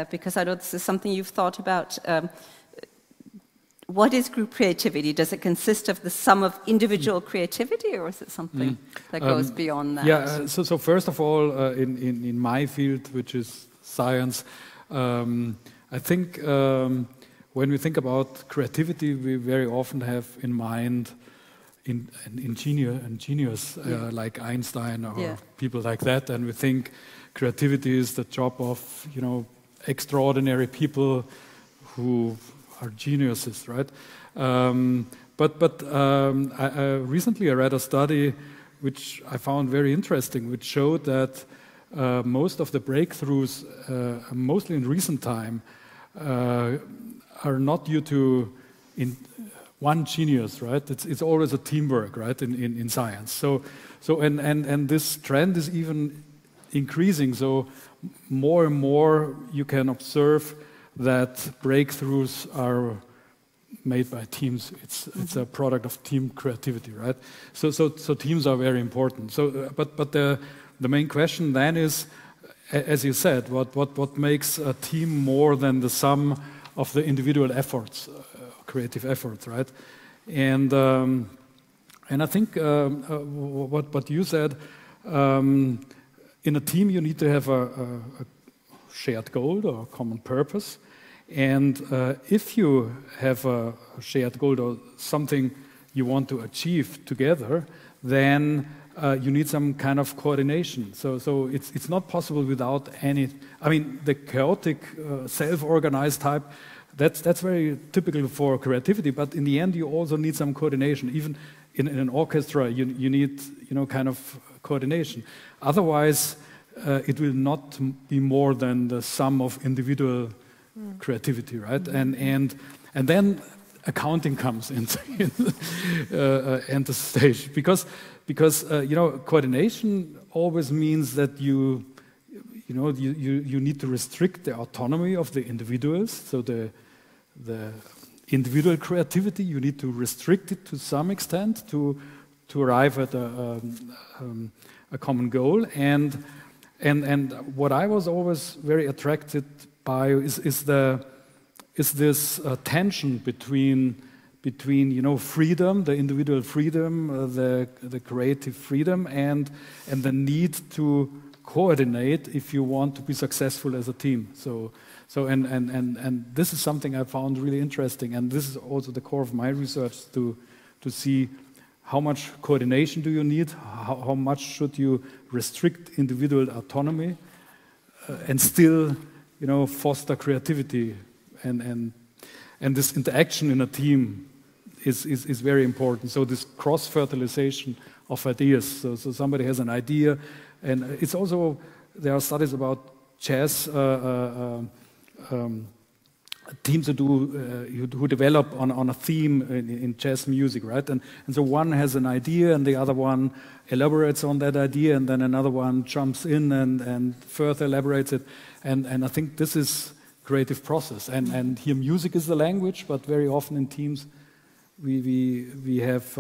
Because I know this is something you've thought about. What is group creativity? Does it consist of the sum of individual creativity, or is it something that goes beyond that? Yeah, so first of all, in my field, which is science, I think when we think about creativity, we very often have in mind an ingenious like Einstein or people like that, and we think creativity is the job of extraordinary people who are geniuses, right? But recently I read a study which I found very interesting, which showed that most of the breakthroughs, mostly in recent time, are not due to one genius, right? It's always a teamwork, right? In science. So this trend is even increasing. So more and more you can observe that breakthroughs are made by teams. It's a product of team creativity, right? So teams are very important. So but the main question then is, as you said, what makes a team more than the sum of the individual efforts, creative efforts, right? And I think what you said, in a team you need to have a shared goal or a common purpose. And if you have a shared goal or something you want to achieve together, then you need some kind of coordination. So it's not possible without any. I mean, the chaotic, self-organized type, that's very typical for creativity. But in the end, you also need some coordination. Even in an orchestra, you need kind of coordination. Otherwise, it will not be more than the sum of individual creativity, right? And then accounting comes into the stage, because coordination always means that you need to restrict the autonomy of the individuals. So the individual creativity, you need to restrict it to some extent to arrive at a common goal. And what I was always very attracted by is this tension between freedom, the individual freedom, the creative freedom, and the need to coordinate if you want to be successful as a team. So this is something I found really interesting, and this is also the core of my research, to see how much coordination do you need, how much should you restrict individual autonomy, and still foster creativity, and this interaction in a team is very important. So this cross-fertilization of ideas. So somebody has an idea, and it's also, there are studies about jazz teams who develop on a theme in jazz music, right? And so one has an idea, and the other one elaborates on that idea, and then another one jumps in and further elaborates it. And I think this is creative process. And here music is the language, but very often in teams we have.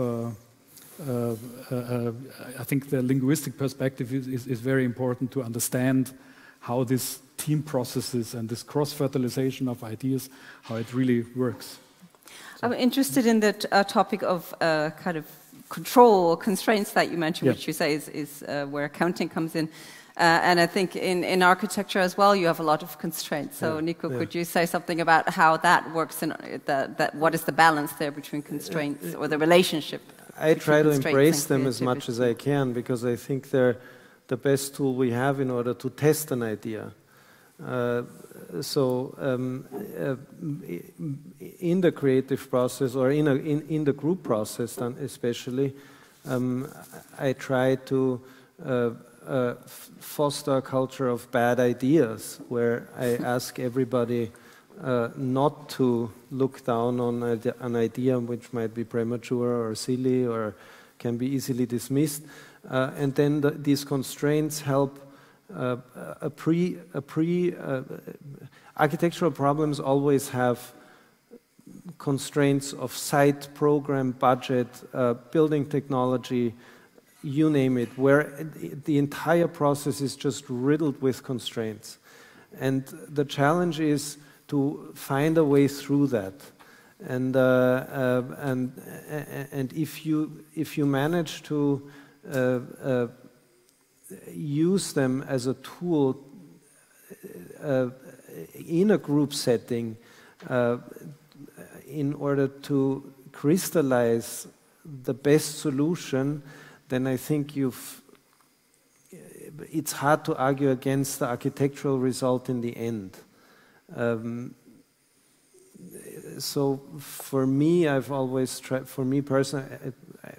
I think the linguistic perspective is very important to understand how this team processes and this cross-fertilization of ideas, how it really works. I'm interested in the topic of kind of control or constraints that you mentioned, which you say is where accounting comes in. And I think in architecture as well, you have a lot of constraints. So, Nico, could you say something about how that works and what is the balance there between constraints or the relationship? I try to embrace them as much as I can, because I think they're the best tool we have in order to test an idea. In the creative process, or in the group process especially, I try to foster a culture of bad ideas, where I ask everybody not to look down on an idea which might be premature or silly or can be easily dismissed. And then these constraints help architectural problems always have constraints of site, program, budget, building technology, you name it, where the entire process is just riddled with constraints. And the challenge is to find a way through that. And if you manage to use them as a tool in a group setting in order to crystallize the best solution, then I think it's hard to argue against the architectural result in the end. So for me, I've always tried, for me personally,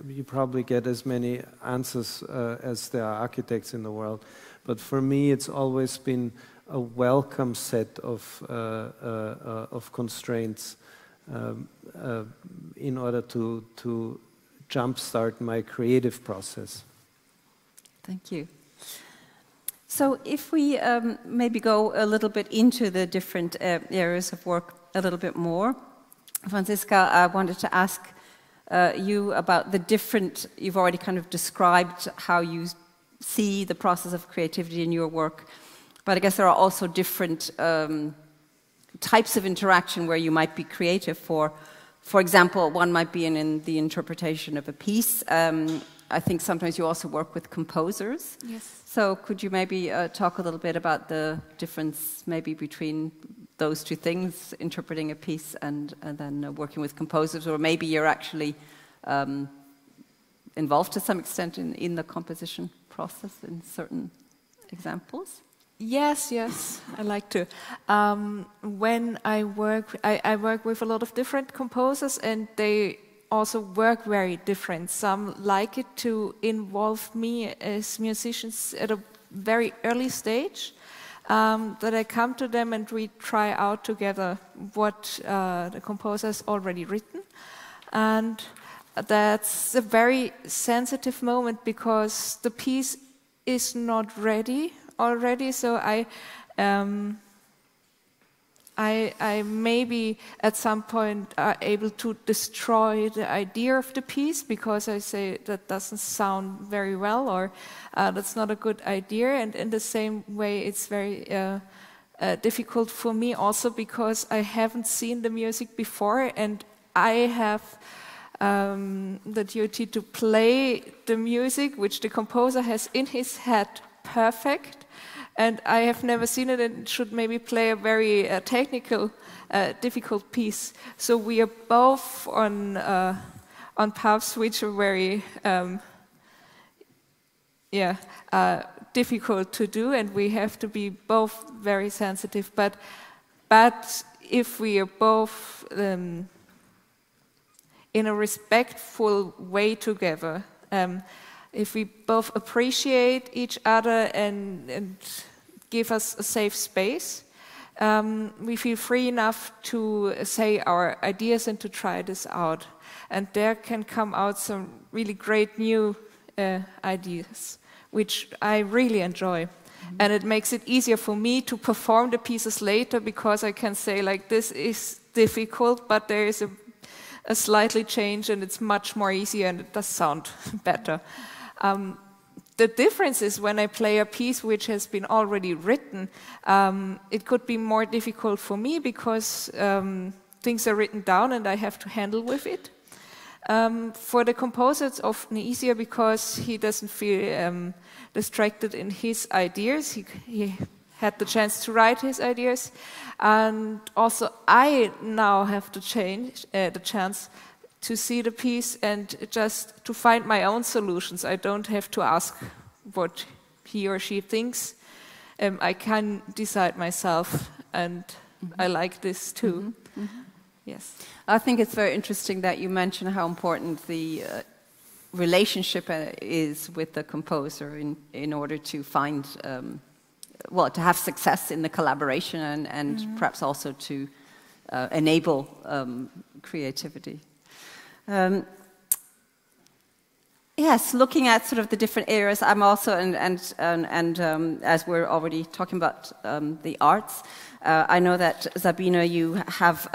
you probably get as many answers as there are architects in the world, but for me it's always been a welcome set of constraints in order to jumpstart my creative process. Thank you. So if we maybe go a little bit into the different areas of work a little bit more. Franziska, I wanted to ask you about the different, you've already kind of described how you see the process of creativity in your work, but I guess there are also different types of interaction where you might be creative for example, one might be in the interpretation of a piece. I think sometimes you also work with composers. Yes. So could you maybe talk a little bit about the difference maybe between those two things, interpreting a piece and then working with composers, or maybe you're actually involved to some extent in the composition process in certain examples? Yes, I like to. When I work with a lot of different composers, and they also work very different. Some like it to involve me as musicians at a very early stage, that I come to them and we try out together what the composer has already written. And that's a very sensitive moment because the piece is not ready already, so I maybe at some point are able to destroy the idea of the piece because I say that doesn't sound very well, or that's not a good idea. And in the same way, it's very difficult for me also because I haven't seen the music before, and I have the duty to play the music which the composer has in his head perfect. And I have never seen it, and should maybe play a very technical, difficult piece. So we are both on paths which are very, difficult to do, and we have to be both very sensitive. But if we are both in a respectful way together, if we both appreciate each other and give us a safe space. We feel free enough to say our ideas and to try this out. And there can come out some really great new ideas, which I really enjoy. And it makes it easier for me to perform the pieces later, because I can say, like, this is difficult, but there is a slightly change and it's much more easier and it does sound better. The difference is when I play a piece which has been already written, it could be more difficult for me because things are written down and I have to handle with it. For the composer, it's often easier because he doesn't feel distracted in his ideas. He had the chance to write his ideas. And also I now have to change the chance to see the piece and just to find my own solutions. I don't have to ask what he or she thinks. I can decide myself, and I like this too. Yes. I think it's very interesting that you mention how important the relationship is with the composer in order to find, well, to have success in the collaboration and perhaps also to enable creativity. Yes, looking at sort of the different areas, I'm also, and as we're already talking about the arts, I know that, Sabine, you have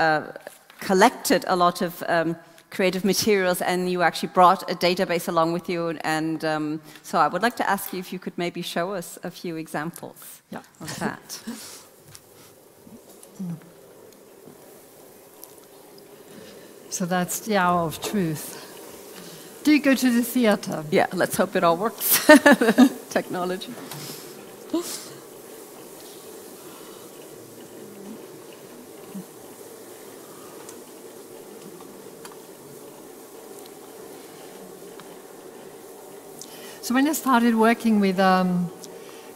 collected a lot of creative materials and you actually brought a database along with you, and so I would like to ask you if you could maybe show us a few examples of that. So that's the hour of truth. Do you go to the theater? Yeah, let's hope it all works. Technology. So when I started working with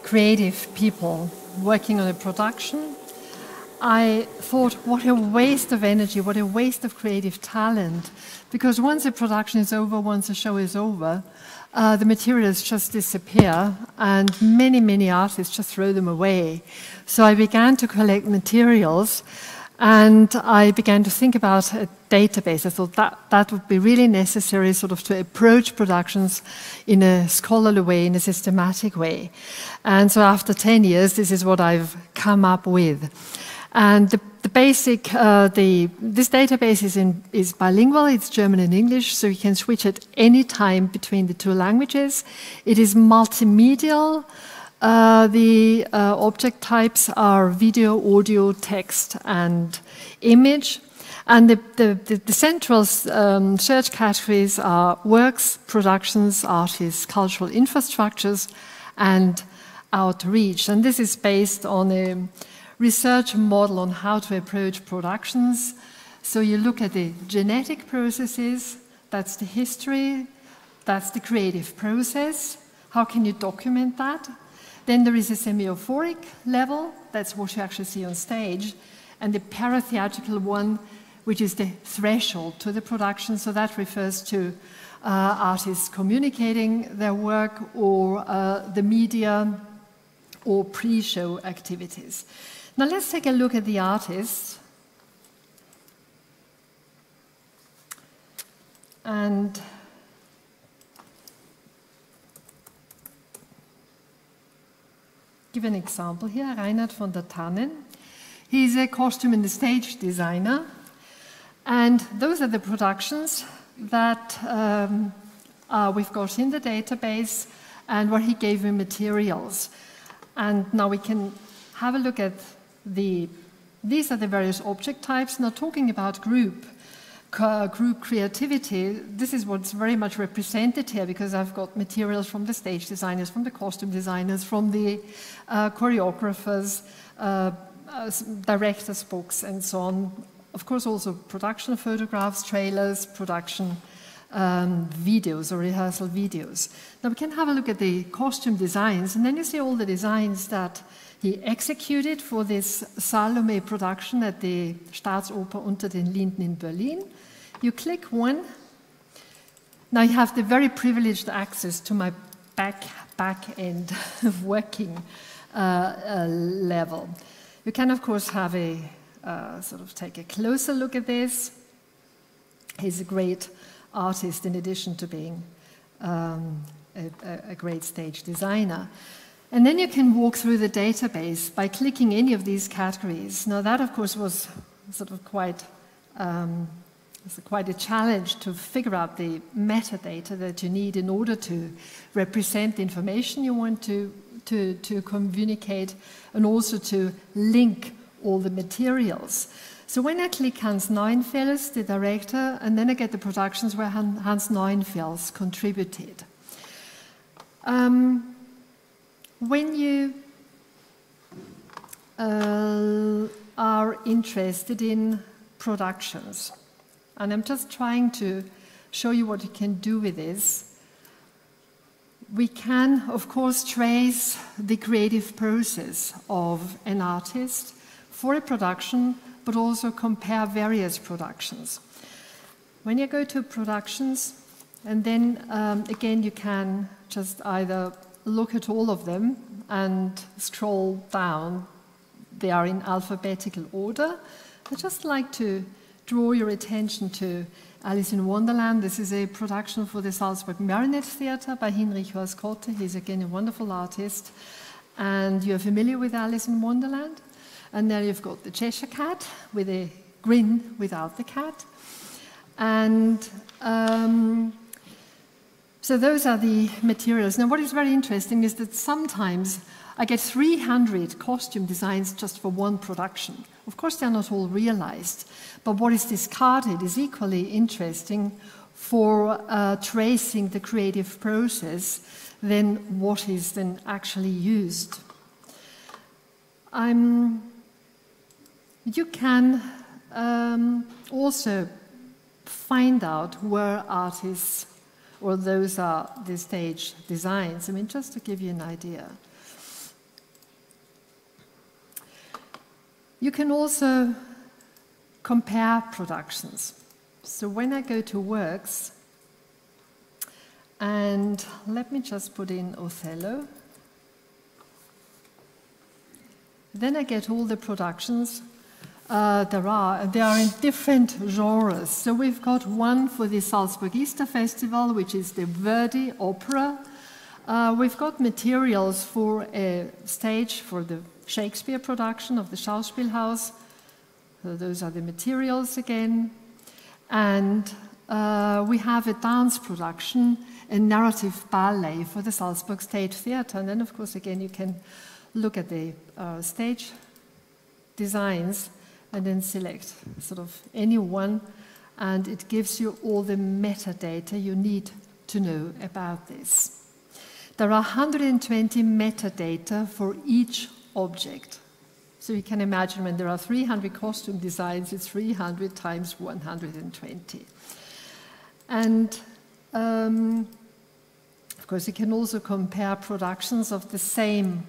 creative people, working on a production, I thought, what a waste of energy, what a waste of creative talent. Because once a production is over, once a show is over, the materials just disappear and many, many artists just throw them away. So I began to collect materials and I began to think about a database. I thought that would be really necessary sort of to approach productions in a scholarly way, in a systematic way. And so after 10 years, this is what I've come up with. And the basic, this database is bilingual, it's German and English, so you can switch at any time between the two languages. It is multimedial. The object types are video, audio, text, and image. And the central search categories are works, productions, artists, cultural infrastructures, and outreach. And this is based on a research model on how to approach productions. So you look at the genetic processes, that's the history, that's the creative process. How can you document that? Then there is a semiophoric level, that's what you actually see on stage, and the paratheatrical one, which is the threshold to the production. So that refers to artists communicating their work or the media or pre-show activities. Now let's take a look at the artists. And give an example here, Reinhard von der Tannen. He's a costume and stage designer. And those are the productions that we've got in the database and where he gave me materials. And now we can have a look at these are the various object types. Now talking about group creativity, this is what's very much represented here, because I've got materials from the stage designers, from the costume designers, from the choreographers, directors' books, and so on. Of course, also production photographs, trailers, production videos or rehearsal videos. Now we can have a look at the costume designs, and then you see all the designs that he executed for this Salome production at the Staatsoper unter den Linden in Berlin. You click one. Now you have the very privileged access to my back end of working level. You can, of course, have a sort of take a closer look at this. He's a great artist in addition to being a great stage designer. And then you can walk through the database by clicking any of these categories. Now that, of course, was sort of quite a challenge to figure out the metadata that you need in order to represent the information you want to communicate and also to link all the materials. So when I click Hans Neuenfels, the director, and then I get the productions where Hans Neuenfels contributed. When you are interested in productions, and I'm just trying to show you what you can do with this, we can, of course, trace the creative process of an artist for a production, but also compare various productions. When you go to productions, and then again you can just either look at all of them and scroll down. They are in alphabetical order. I'd just like to draw your attention to Alice in Wonderland. This is a production for the Salzburg Marionette Theatre by Hinrich Horst-Kotte. He's again a wonderful artist. And you're familiar with Alice in Wonderland. And there you've got the Cheshire Cat with a grin without the cat. And so those are the materials. Now what is very interesting is that sometimes I get 300 costume designs just for one production. Of course they're not all realized, but what is discarded is equally interesting for tracing the creative process than what is then actually used. You can also find out where artists, or those are the stage designs. I mean, just to give you an idea. You can also compare productions. So when I go to works, and let me just put in Othello, then I get all the productions they are in different genres. So we've got one for the Salzburg Easter Festival, which is the Verdi opera. We've got materials for a stage for the Shakespeare production of the Schauspielhaus. So those are the materials again. And we have a dance production, a narrative ballet for the Salzburg State Theatre. And then, of course, again, you can look at the stage designs and then select sort of any one, and it gives you all the metadata you need to know about this. There are 120 metadata for each object. So you can imagine when there are 300 costume designs, it's 300 times 120. And of course, you can also compare productions of the same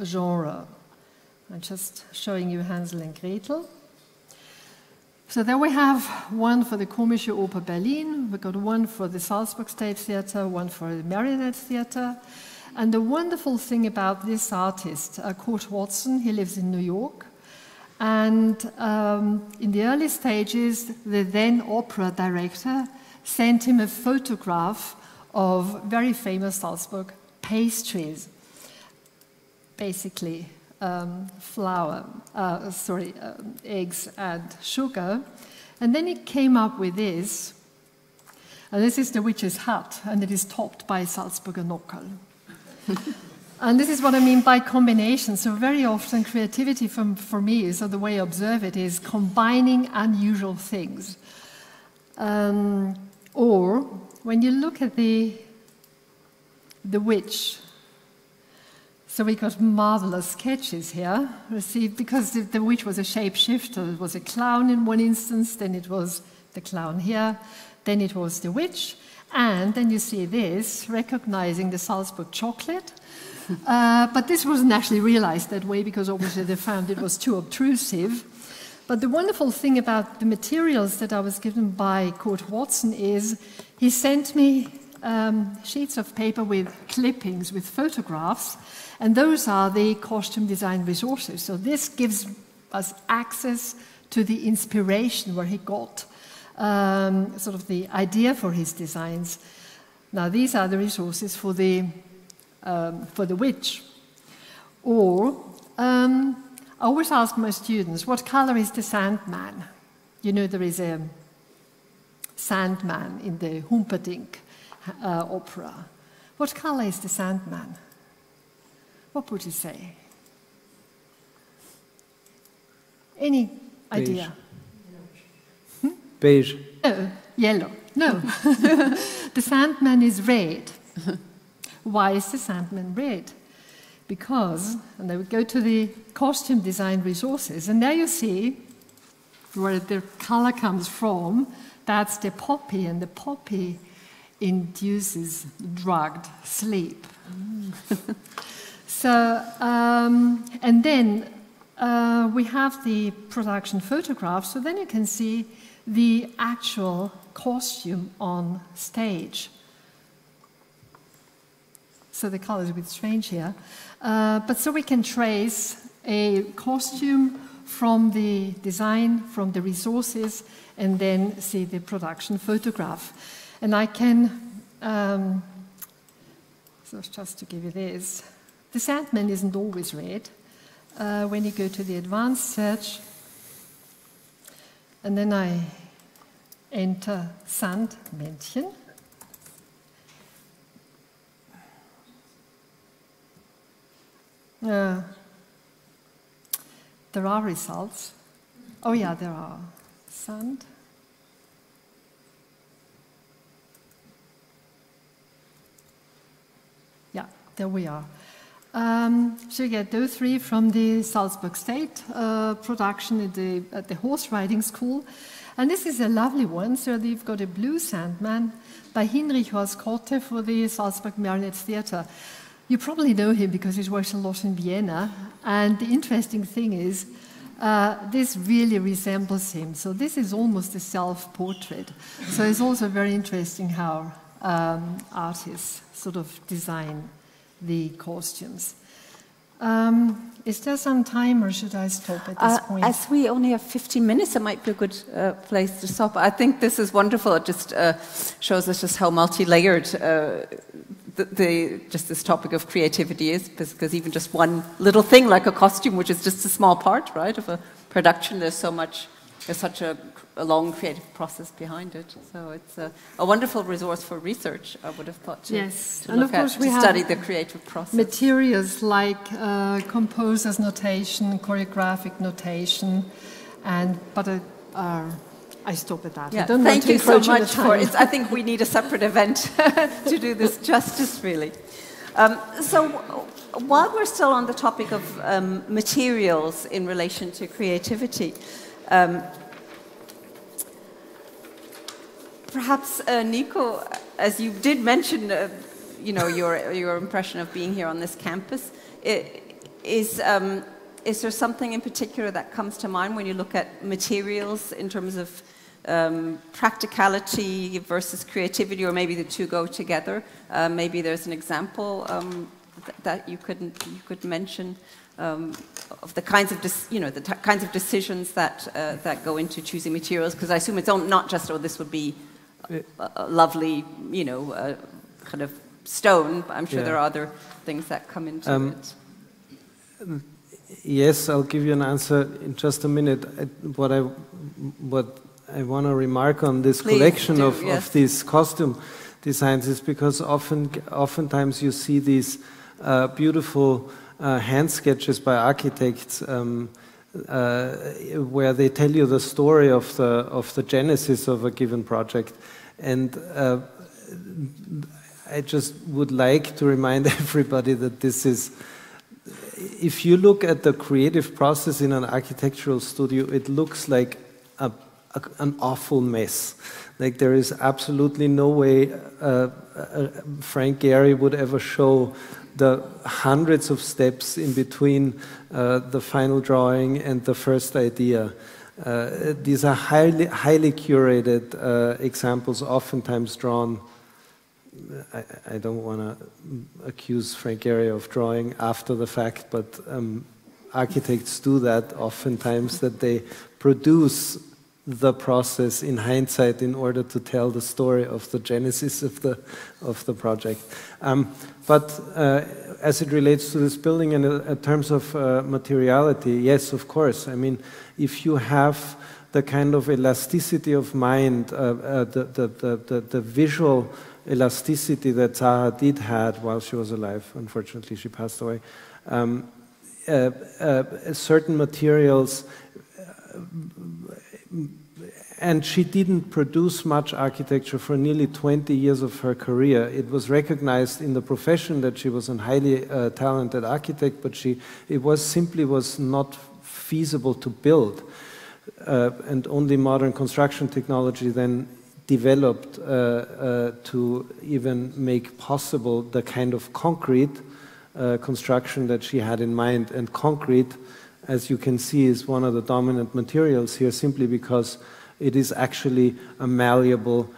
genre. I'm just showing you Hansel and Gretel. So there we have one for the Komische Oper Berlin, we've got one for the Salzburg State Theatre, one for the Marionette Theatre. And the wonderful thing about this artist, Kurt Watson, he lives in New York. And in the early stages, the then opera director sent him a photograph of very famous Salzburg pastries, basically eggs and sugar. And then he came up with this. And this is the witch's hat, and it is topped by Salzburger Nockerl. And this is what I mean by combination. So very often creativity for me, so the way I observe it, is combining unusual things. Or when you look at the witch, so we got marvelous sketches here, received because the witch was a shapeshifter. It was a clown in one instance, then it was the clown here, then it was the witch, and then you see this, recognizing the Salzburg chocolate. But this wasn't actually realized that way because obviously they found it was too obtrusive. But the wonderful thing about the materials that I was given by Kurt Watson is he sent me sheets of paper with clippings, with photographs, and those are the costume design resources. So this gives us access to the inspiration where he got sort of the idea for his designs. Now these are the resources for the witch. Or I always ask my students, what color is the Sandman? You know, there is a Sandman in the Humperdinck opera. What color is the Sandman? What would you say? Any idea? Beige. No, yellow. No. The Sandman is red. Why is the Sandman red? Because, and I would go to the costume design resources, and there you see where the color comes from. That's the poppy, and the poppy induces drugged sleep. So, and then we have the production photographs, so then you can see the actual costume on stage. So the color is a bit strange here. But so we can trace a costume from the design, from the resources, and then see the production photograph. And I can, so just to give you this, the Sandman isn't always red. When you go to the advanced search, and then I enter Sandmännchen, there are results. Oh yeah, there are. Sand. Yeah, there we are. So you get those three from the Salzburg State production at the horse riding school. And this is a lovely one. So they've got a blue Sandman by Hinrich Horst Kotte for the Salzburg Marionette Theatre. You probably know him because he's worked a lot in Vienna. And the interesting thing is, this really resembles him. So this is almost a self-portrait. So it's also very interesting how artists sort of design the costumes. Is there some time, or should I stop at this point? As we only have 15 minutes, it might be a good place to stop. I think this is wonderful. It just shows us just how multi-layered just this topic of creativity is, because even just one little thing like a costume, which is just a small part, right, of a production, there's such a long creative process behind it. So it's a wonderful resource for research, I would have thought, to study the creative process. Materials like composer's notation, choreographic notation, but I stop at that. Yeah, I don't thank you so much for it. I think we need a separate event to do this justice, really. So while we're still on the topic of materials in relation to creativity, perhaps, Nico, as you did mention, your impression of being here on this campus, is there something in particular that comes to mind when you look at materials in terms of practicality versus creativity, or maybe the two go together? Maybe there's an example that you could mention of the kinds of kinds of decisions that go into choosing materials. Because I assume it's not just this would be a lovely kind of stone. But I'm sure there are other things that come into it. Yes, I'll give you an answer in just a minute. What I want to remark on this collection of these costume designs is because oftentimes you see these beautiful hand sketches by architects where they tell you the story of the genesis of a given project, and I just would like to remind everybody that this is. If you look at the creative process in an architectural studio, it looks like an awful mess. Like there is absolutely no way Frank Gehry would ever show the hundreds of steps in between the final drawing and the first idea. These are highly curated examples, oftentimes drawn I don't want to accuse Frank Gehry of drawing after the fact, but architects do that oftentimes, that they produce the process in hindsight in order to tell the story of the genesis of the project. But as it relates to this building in terms of materiality, yes, of course. I mean, if you have the kind of elasticity of mind, the visual elasticity that Zaha Hadid had while she was alive, unfortunately she passed away, certain materials, and she didn't produce much architecture for nearly 20 years of her career. It was recognized in the profession that she was a highly talented architect, but it was simply not feasible to build. And only modern construction technology then developed to even make possible the kind of concrete construction that she had in mind. And concrete, as you can see, is one of the dominant materials here, simply because it is actually a malleable,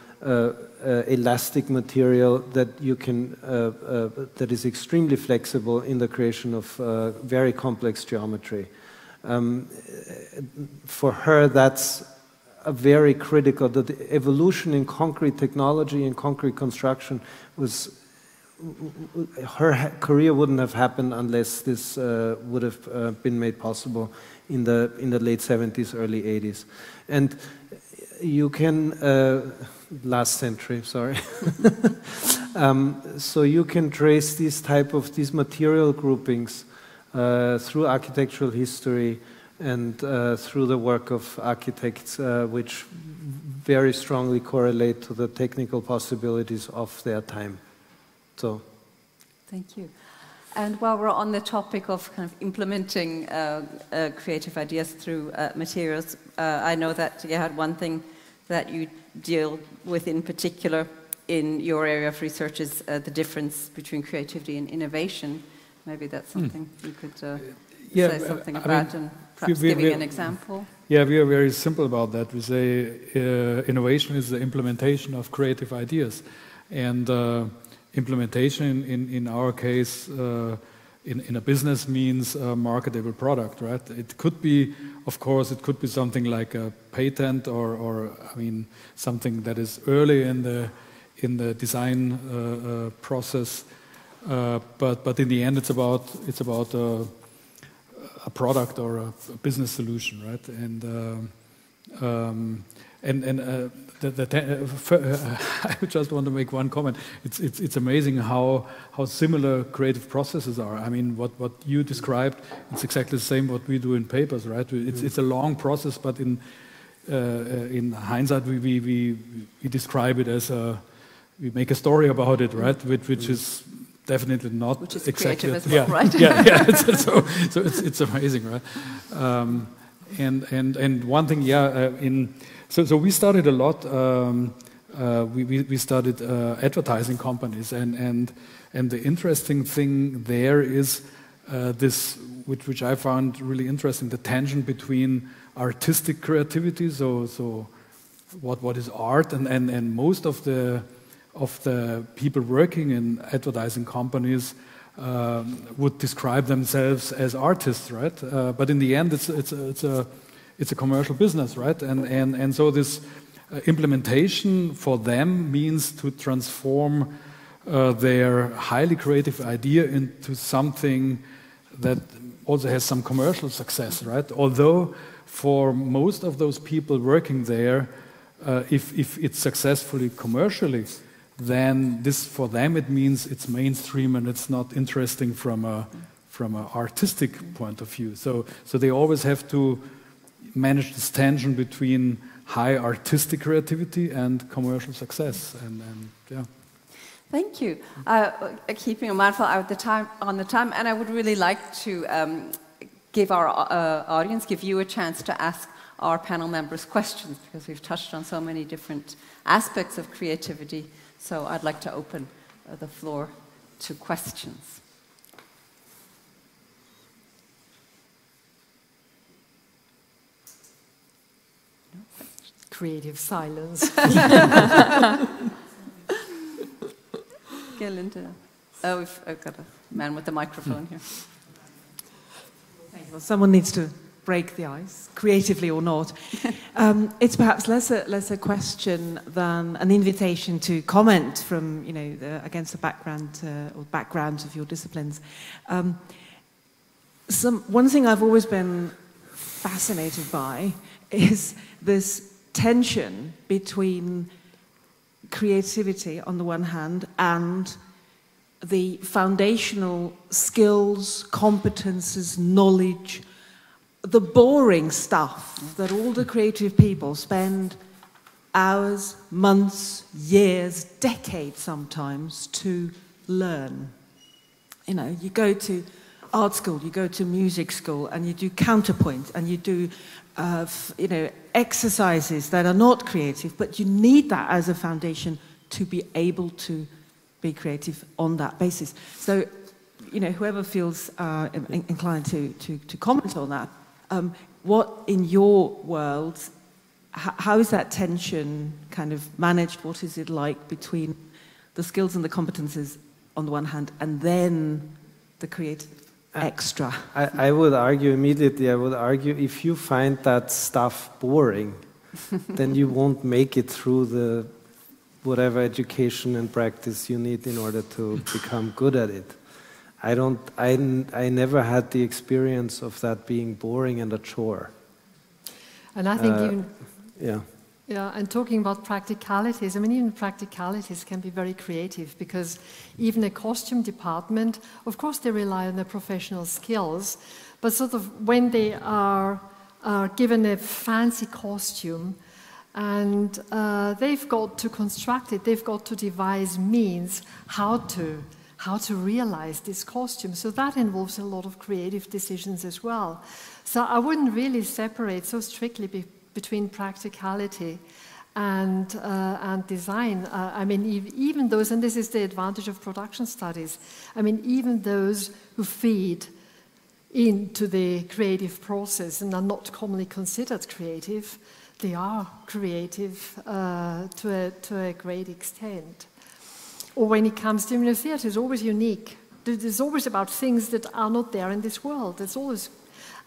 elastic material that you can that is extremely flexible in the creation of very complex geometry. For her, that's a very critical. The evolution in concrete technology and concrete construction was. Her career wouldn't have happened unless this would have been made possible in the late 70s, early 80s, and you can last century. Sorry. So you can trace these material groupings through architectural history and through the work of architects, which very strongly correlate to the technical possibilities of their time. So, thank you. And while we're on the topic of kind of implementing creative ideas through materials, I know that you had one thing that you deal with in particular in your area of research is the difference between creativity and innovation. Maybe that's something you could say something about, and perhaps giving an example. Yeah, we are very simple about that. We say innovation is the implementation of creative ideas, and implementation in our case in a business means a marketable product, right? It could be, of course, it could be something like a patent or I mean something that is early in the design process, but in the end it's about a product or a business solution, right? I just want to make one comment. It's amazing how similar creative processes are. I mean, what you described, it's exactly the same what we do in papers, right? It's a long process, but in hindsight, we describe it as we make a story about it, right? Which is definitely not which is exactly creative as well, right? Yeah. So it's amazing, right? And one thing, So we studied a lot. We studied advertising companies, and the interesting thing there is this, which I found really interesting, the tension between artistic creativity. So what is art, and most of the people working in advertising companies would describe themselves as artists, right? But in the end, it's a commercial business, right? And so this implementation for them means to transform their highly creative idea into something that also has some commercial success, right? Although for most of those people working there, if it's successfully commercially, then this for them it means it's mainstream and it's not interesting from an artistic point of view. So they always have to manage this tension between high artistic creativity and commercial success, and yeah. Thank you. Keeping mindful on the time, and I would really like to give our audience, give you a chance to ask our panel members questions, because we've touched on so many different aspects of creativity. So I'd like to open the floor to questions. Creative silence. Yeah, Linda. Oh, I've got a man with the microphone here. Well, someone needs to break the ice, creatively or not. It's perhaps less a question than an invitation to comment from, against the background or backgrounds of your disciplines. One thing I've always been fascinated by is this tension between creativity on the one hand and the foundational skills, competences, knowledge, the boring stuff that all the creative people spend hours, months, years, decades sometimes to learn. You go to art school, you go to music school, and you do counterpoint, and you do, exercises that are not creative, but you need that as a foundation to be able to be creative on that basis. So, whoever feels inclined to comment on that, what in your world, how is that tension kind of managed? What is it like between the skills and the competences on the one hand, and then the creative extra? I would argue immediately, if you find that stuff boring, then you won't make it through the whatever education and practice you need in order to become good at it. I never had the experience of that being boring and a chore. And I think Yeah, and talking about practicalities, even practicalities can be very creative, because even a costume department, of course they rely on their professional skills, but sort of when they are given a fancy costume, and they've got to construct it, they've got to devise means how to realize this costume. So that involves a lot of creative decisions as well. So I wouldn't really separate so strictly between practicality and design. Even those, and this is the advantage of production studies, even those who feed into the creative process and are not commonly considered creative, they are creative to a great extent. Or when it comes to theatre, it's always unique. It's always about things that are not there in this world. It's always,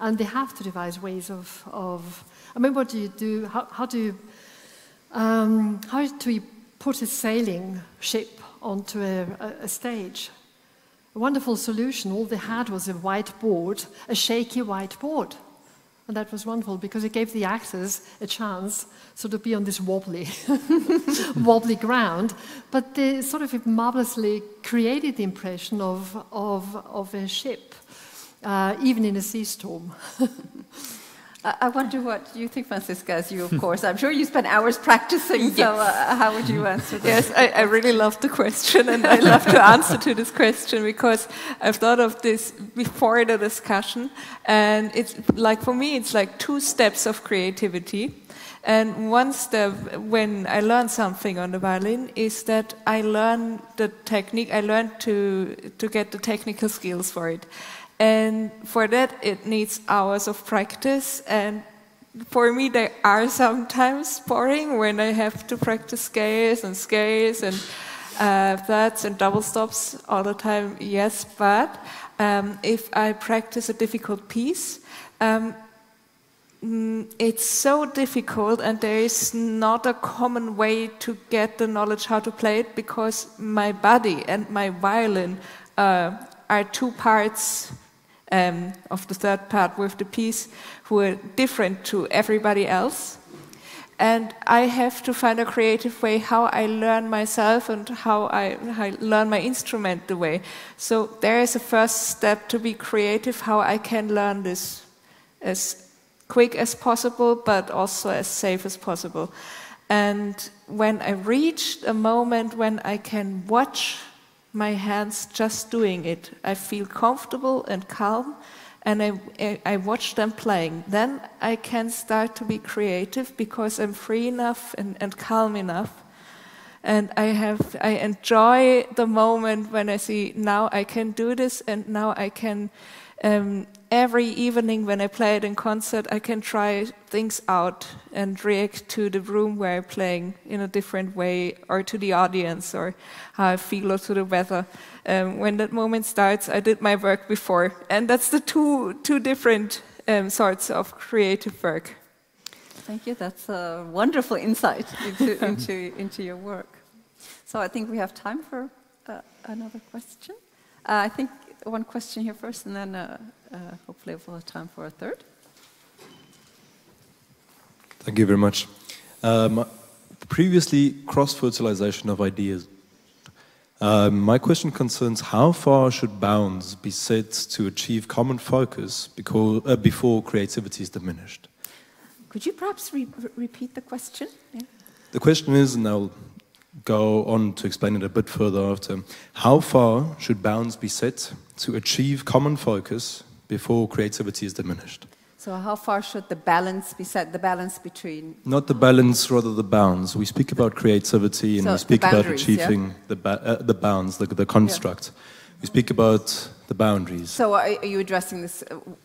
and they have to devise ways of what do you do? How do you put a sailing ship onto a stage? A wonderful solution. All they had was a whiteboard, a shaky whiteboard. And that was wonderful because it gave the actors a chance to be on this wobbly ground. But they sort of marvelously created the impression of a ship, even in a sea storm. I wonder what you think, Franziska, as you, of course. I'm sure you spent hours practicing, yes. So how would you answer that? Yes, I really love the question, and I love to answer to this question because I've thought of this before the discussion, and it's like, for me, it's like 2 steps of creativity. And one step, when I learn something on the violin, is that I learn the technique, I learn to get the technical skills for it. And for that, it needs hours of practice. And for me, they are sometimes boring when I have to practice scales and flats and double stops all the time. Yes, but if I practice a difficult piece, it's so difficult, and there is not a common way to get the knowledge how to play it, because my body and my violin are 2 parts of the third part with the piece who are different to everybody else. And I have to find a creative way how I learn myself and how I learn my instrument the way. So there is a first step to be creative, how I can learn this as quick as possible, but also as safe as possible. And when I reach a moment when I can watch my hands just doing it, I feel comfortable and calm, and I watch them playing. Then I can start to be creative because I'm free enough and calm enough. And I enjoy the moment when I see, now I can do this, and now I can every evening when I play it in concert, I can try things out and react to the room where I'm playing in a different way, or to the audience, or how I feel, or to the weather. When that moment starts, I did my work before, and that's the two different sorts of creative work. Thank you. That's a wonderful insight into your work. So I think we have time for another question. I think one question here first, and then hopefully we'll have time for a third. Thank you very much. Previously, cross-fertilization of ideas. My question concerns how far should bounds be set to achieve common focus before creativity is diminished? Could you perhaps repeat the question? Yeah. The question is, and I'll go on to explain it a bit further after, how far should bounds be set to achieve common focus before creativity is diminished? So how far should the balance be set, the balance between... Not the balance, rather the bounds. We speak about creativity and so we speak about achieving yeah? the bounds, the construct. Yeah. We speak about the boundaries. So are you addressing this,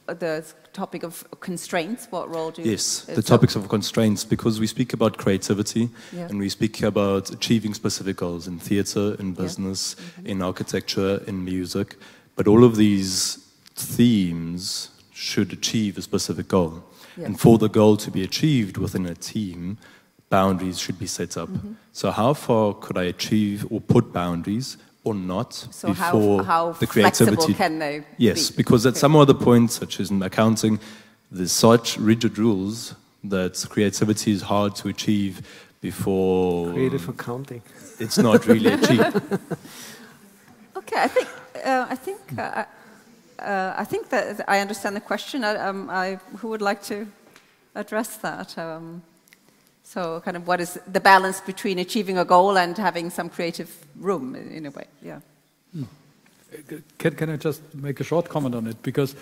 the topic of constraints? What role do you... Yes, the topics of constraints, because we speak about creativity and we speak about achieving specific goals in theater, in business, in architecture, in music. But all of these themes should achieve a specific goal. Yes. And for the goal to be achieved within a team, boundaries should be set up. So how far could I achieve or put boundaries or not so before how the creativity? Flexible can they yes, be? Because at some other point, such as in accounting, there's such rigid rules that creativity is hard to achieve before... Creative accounting. It's not really achieved. Okay, I think that I understand the question. Who would like to address that? So kind of what is the balance between achieving a goal and having some creative room in a way? Yeah. Can I just make a short comment on it? Because,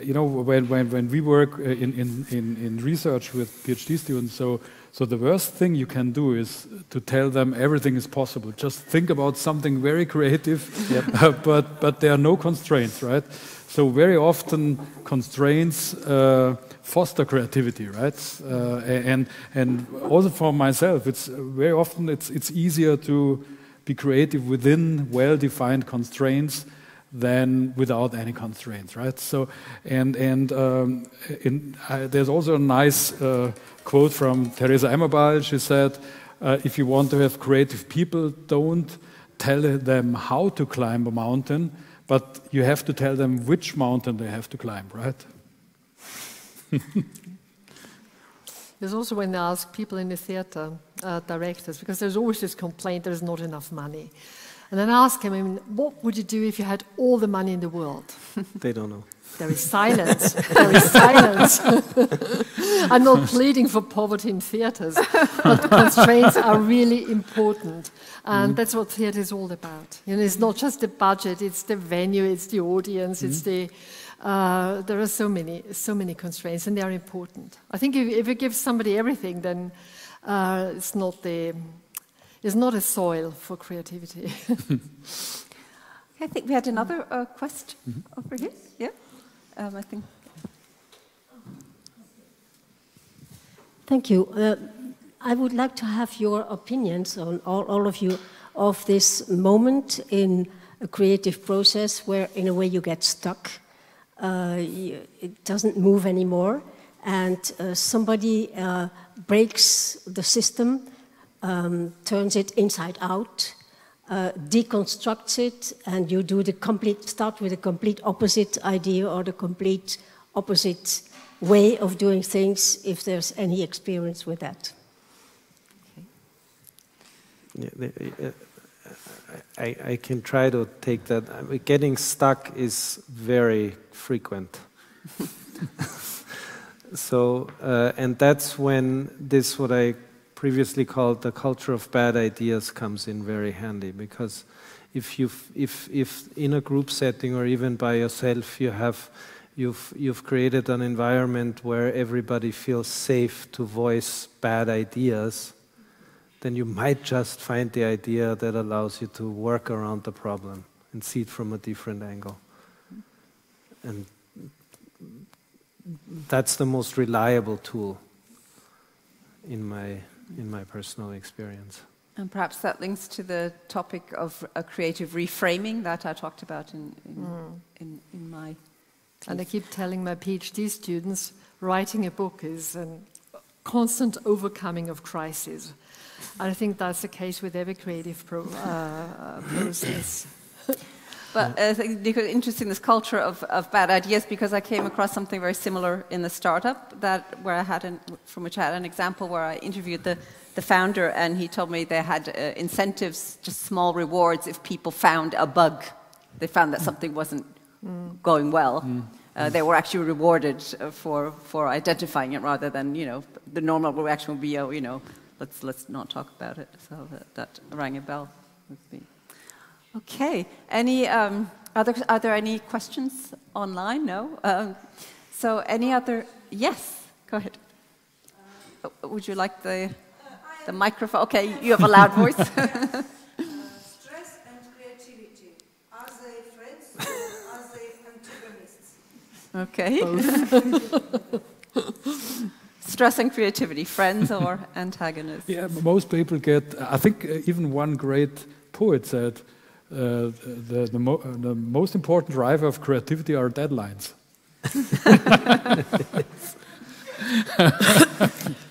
you know, when we work in research with PhD students, so the worst thing you can do is to tell them everything is possible. Just think about something very creative, but there are no constraints, right? So very often constraints foster creativity, right? And also for myself, it's very often it's easier to be creative within well-defined constraints than without any constraints, right? So there's also a nice quote from Teresa Emmerbal. She said, "If you want to have creative people, don't tell them how to climb a mountain, but you have to tell them which mountain they have to climb," right? There's also when they ask people in the theatre, directors, because there's always this complaint there's not enough money. And then ask him, I mean, what would you do if you had all the money in the world? They don't know. There is silence. There is silence. I'm not pleading for poverty in theatres, but constraints are really important. And that's what theatre is all about. You know, it's not just the budget, it's the venue, it's the audience, it's the... there are so many constraints, and they are important. I think if you give somebody everything, then it's not a soil for creativity. I think we had another question over here. Yeah, I think. Thank you. I would like to have your opinions on all of you of this moment in a creative process where, in a way, you get stuck. It doesn't move anymore, and somebody breaks the system, turns it inside out, deconstructs it, and you do start with a complete opposite idea or the complete opposite way of doing things, if there's any experience with that. Yeah, I can try to take that. Getting stuck is very frequent. So, and that's when what I previously called the culture of bad ideas comes in very handy, because if in a group setting or even by yourself you've created an environment where everybody feels safe to voice bad ideas, then you might just find the idea that allows you to work around the problem and see it from a different angle. And that's the most reliable tool in my personal experience. And perhaps that links to the topic of a creative reframing that I talked about in my piece. And I keep telling my PhD students, writing a book is a constant overcoming of crises. And I think that's the case with every creative process. But I think it's interesting, this culture of bad ideas, because I came across something very similar in the startup from which I had an example where I interviewed the founder, and he told me they had incentives, just small rewards if people found a bug. They found that something wasn't going well. They were actually rewarded for identifying it, rather than, the normal reaction would be, let's not talk about it. So that rang a bell with me. Okay. Are there any questions online? No. So any other? Yes. Go ahead. Would you like the microphone? Okay, you have a loud voice. Stress and creativity, are they friends or are they antagonists? Okay. Stress and creativity, friends or antagonists? Yeah, most people get. I think even one great poet said, the most important driver of creativity are deadlines.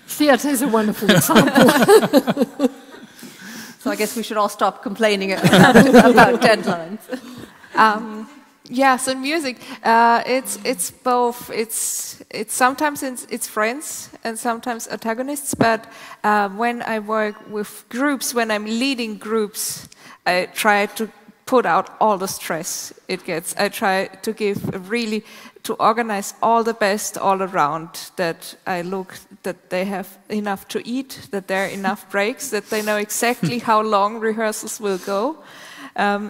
Theatre is a wonderful example. So I guess we should all stop complaining about deadlines. Yes, in music, it's both. It's sometimes it's friends and sometimes antagonists. But when I work with groups, when I'm leading groups, I try to put out all the stress it gets. I try to to organize all the best all around, that they have enough to eat, that there are enough breaks, that they know exactly how long rehearsals will go,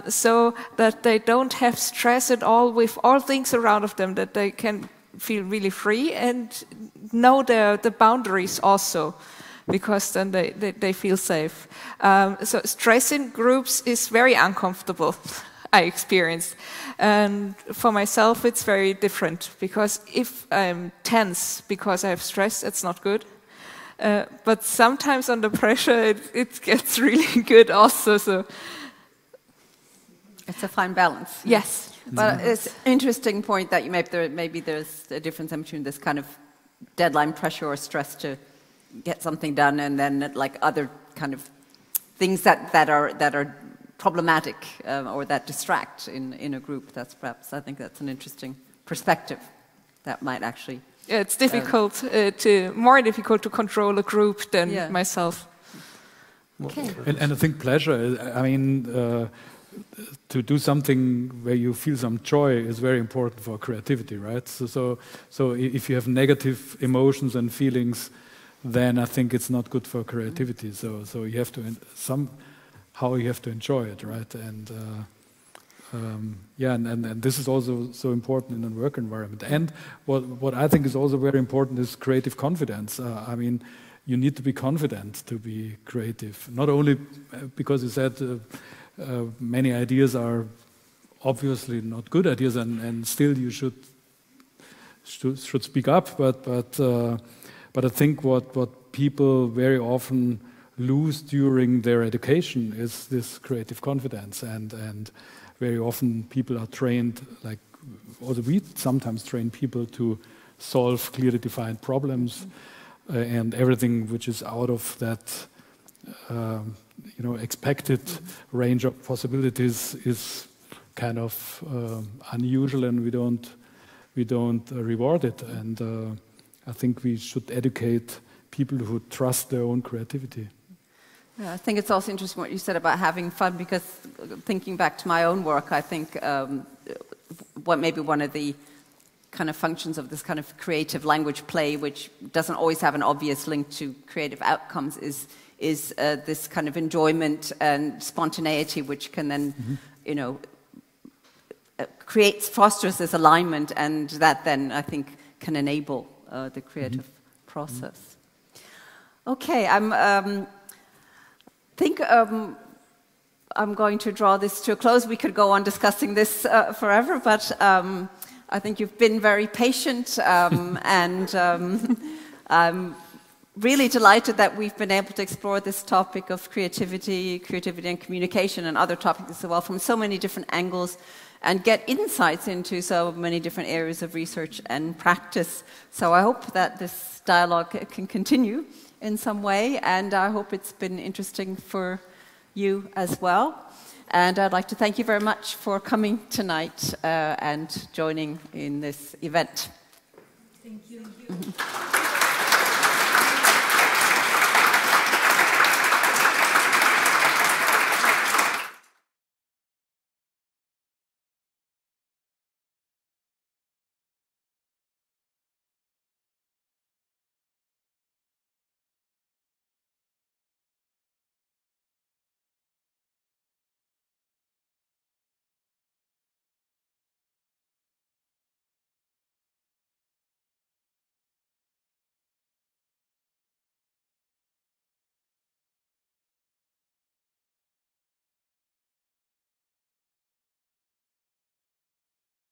so that they don't have stress at all with all things around of them, that they can feel really free and know the boundaries also, because then they feel safe. So stress in groups is very uncomfortable, I experienced. And for myself, it's very different, because if I'm tense because I have stress, that's not good. But sometimes under pressure, it gets really good also. So it's a fine balance. Yes. But it's an interesting point that you made. Maybe there's a difference between this kind of deadline pressure or stress to get something done, and then like other kind of things that are problematic or that distract in a group. I think that's an interesting perspective that might actually. Yeah, it's difficult more difficult to control a group than myself. Okay. And I think pleasure. I mean, to do something where you feel some joy is very important for creativity, right? So if you have negative emotions and feelings, then I think it's not good for creativity. So you have to somehow you have to enjoy it, right? And and this is also so important in a work environment. And what I think is also very important is creative confidence. I mean, you need to be confident to be creative. Not only because you said many ideas are obviously not good ideas, and still you should speak up. But I think what people very often lose during their education is this creative confidence, and very often people are trained, like also we sometimes train people to solve clearly defined problems, and everything which is out of that expected range of possibilities is kind of unusual, and we don't reward it. And I think we should educate people who trust their own creativity. Yeah, I think it's also interesting what you said about having fun, because thinking back to my own work, I think maybe one of the kind of functions of this kind of creative language play, which doesn't always have an obvious link to creative outcomes, is this kind of enjoyment and spontaneity, which can then, fosters this alignment, and that then I think can enable the creative process. Okay, I'm going to draw this to a close. We could go on discussing this forever, but I think you've been very patient, and I'm really delighted that we've been able to explore this topic of creativity and communication and other topics as well from so many different angles and get insights into so many different areas of research and practice. So I hope that this dialogue can continue in some way, and I hope it's been interesting for you as well. And I'd like to thank you very much for coming tonight and joining in this event. Thank you.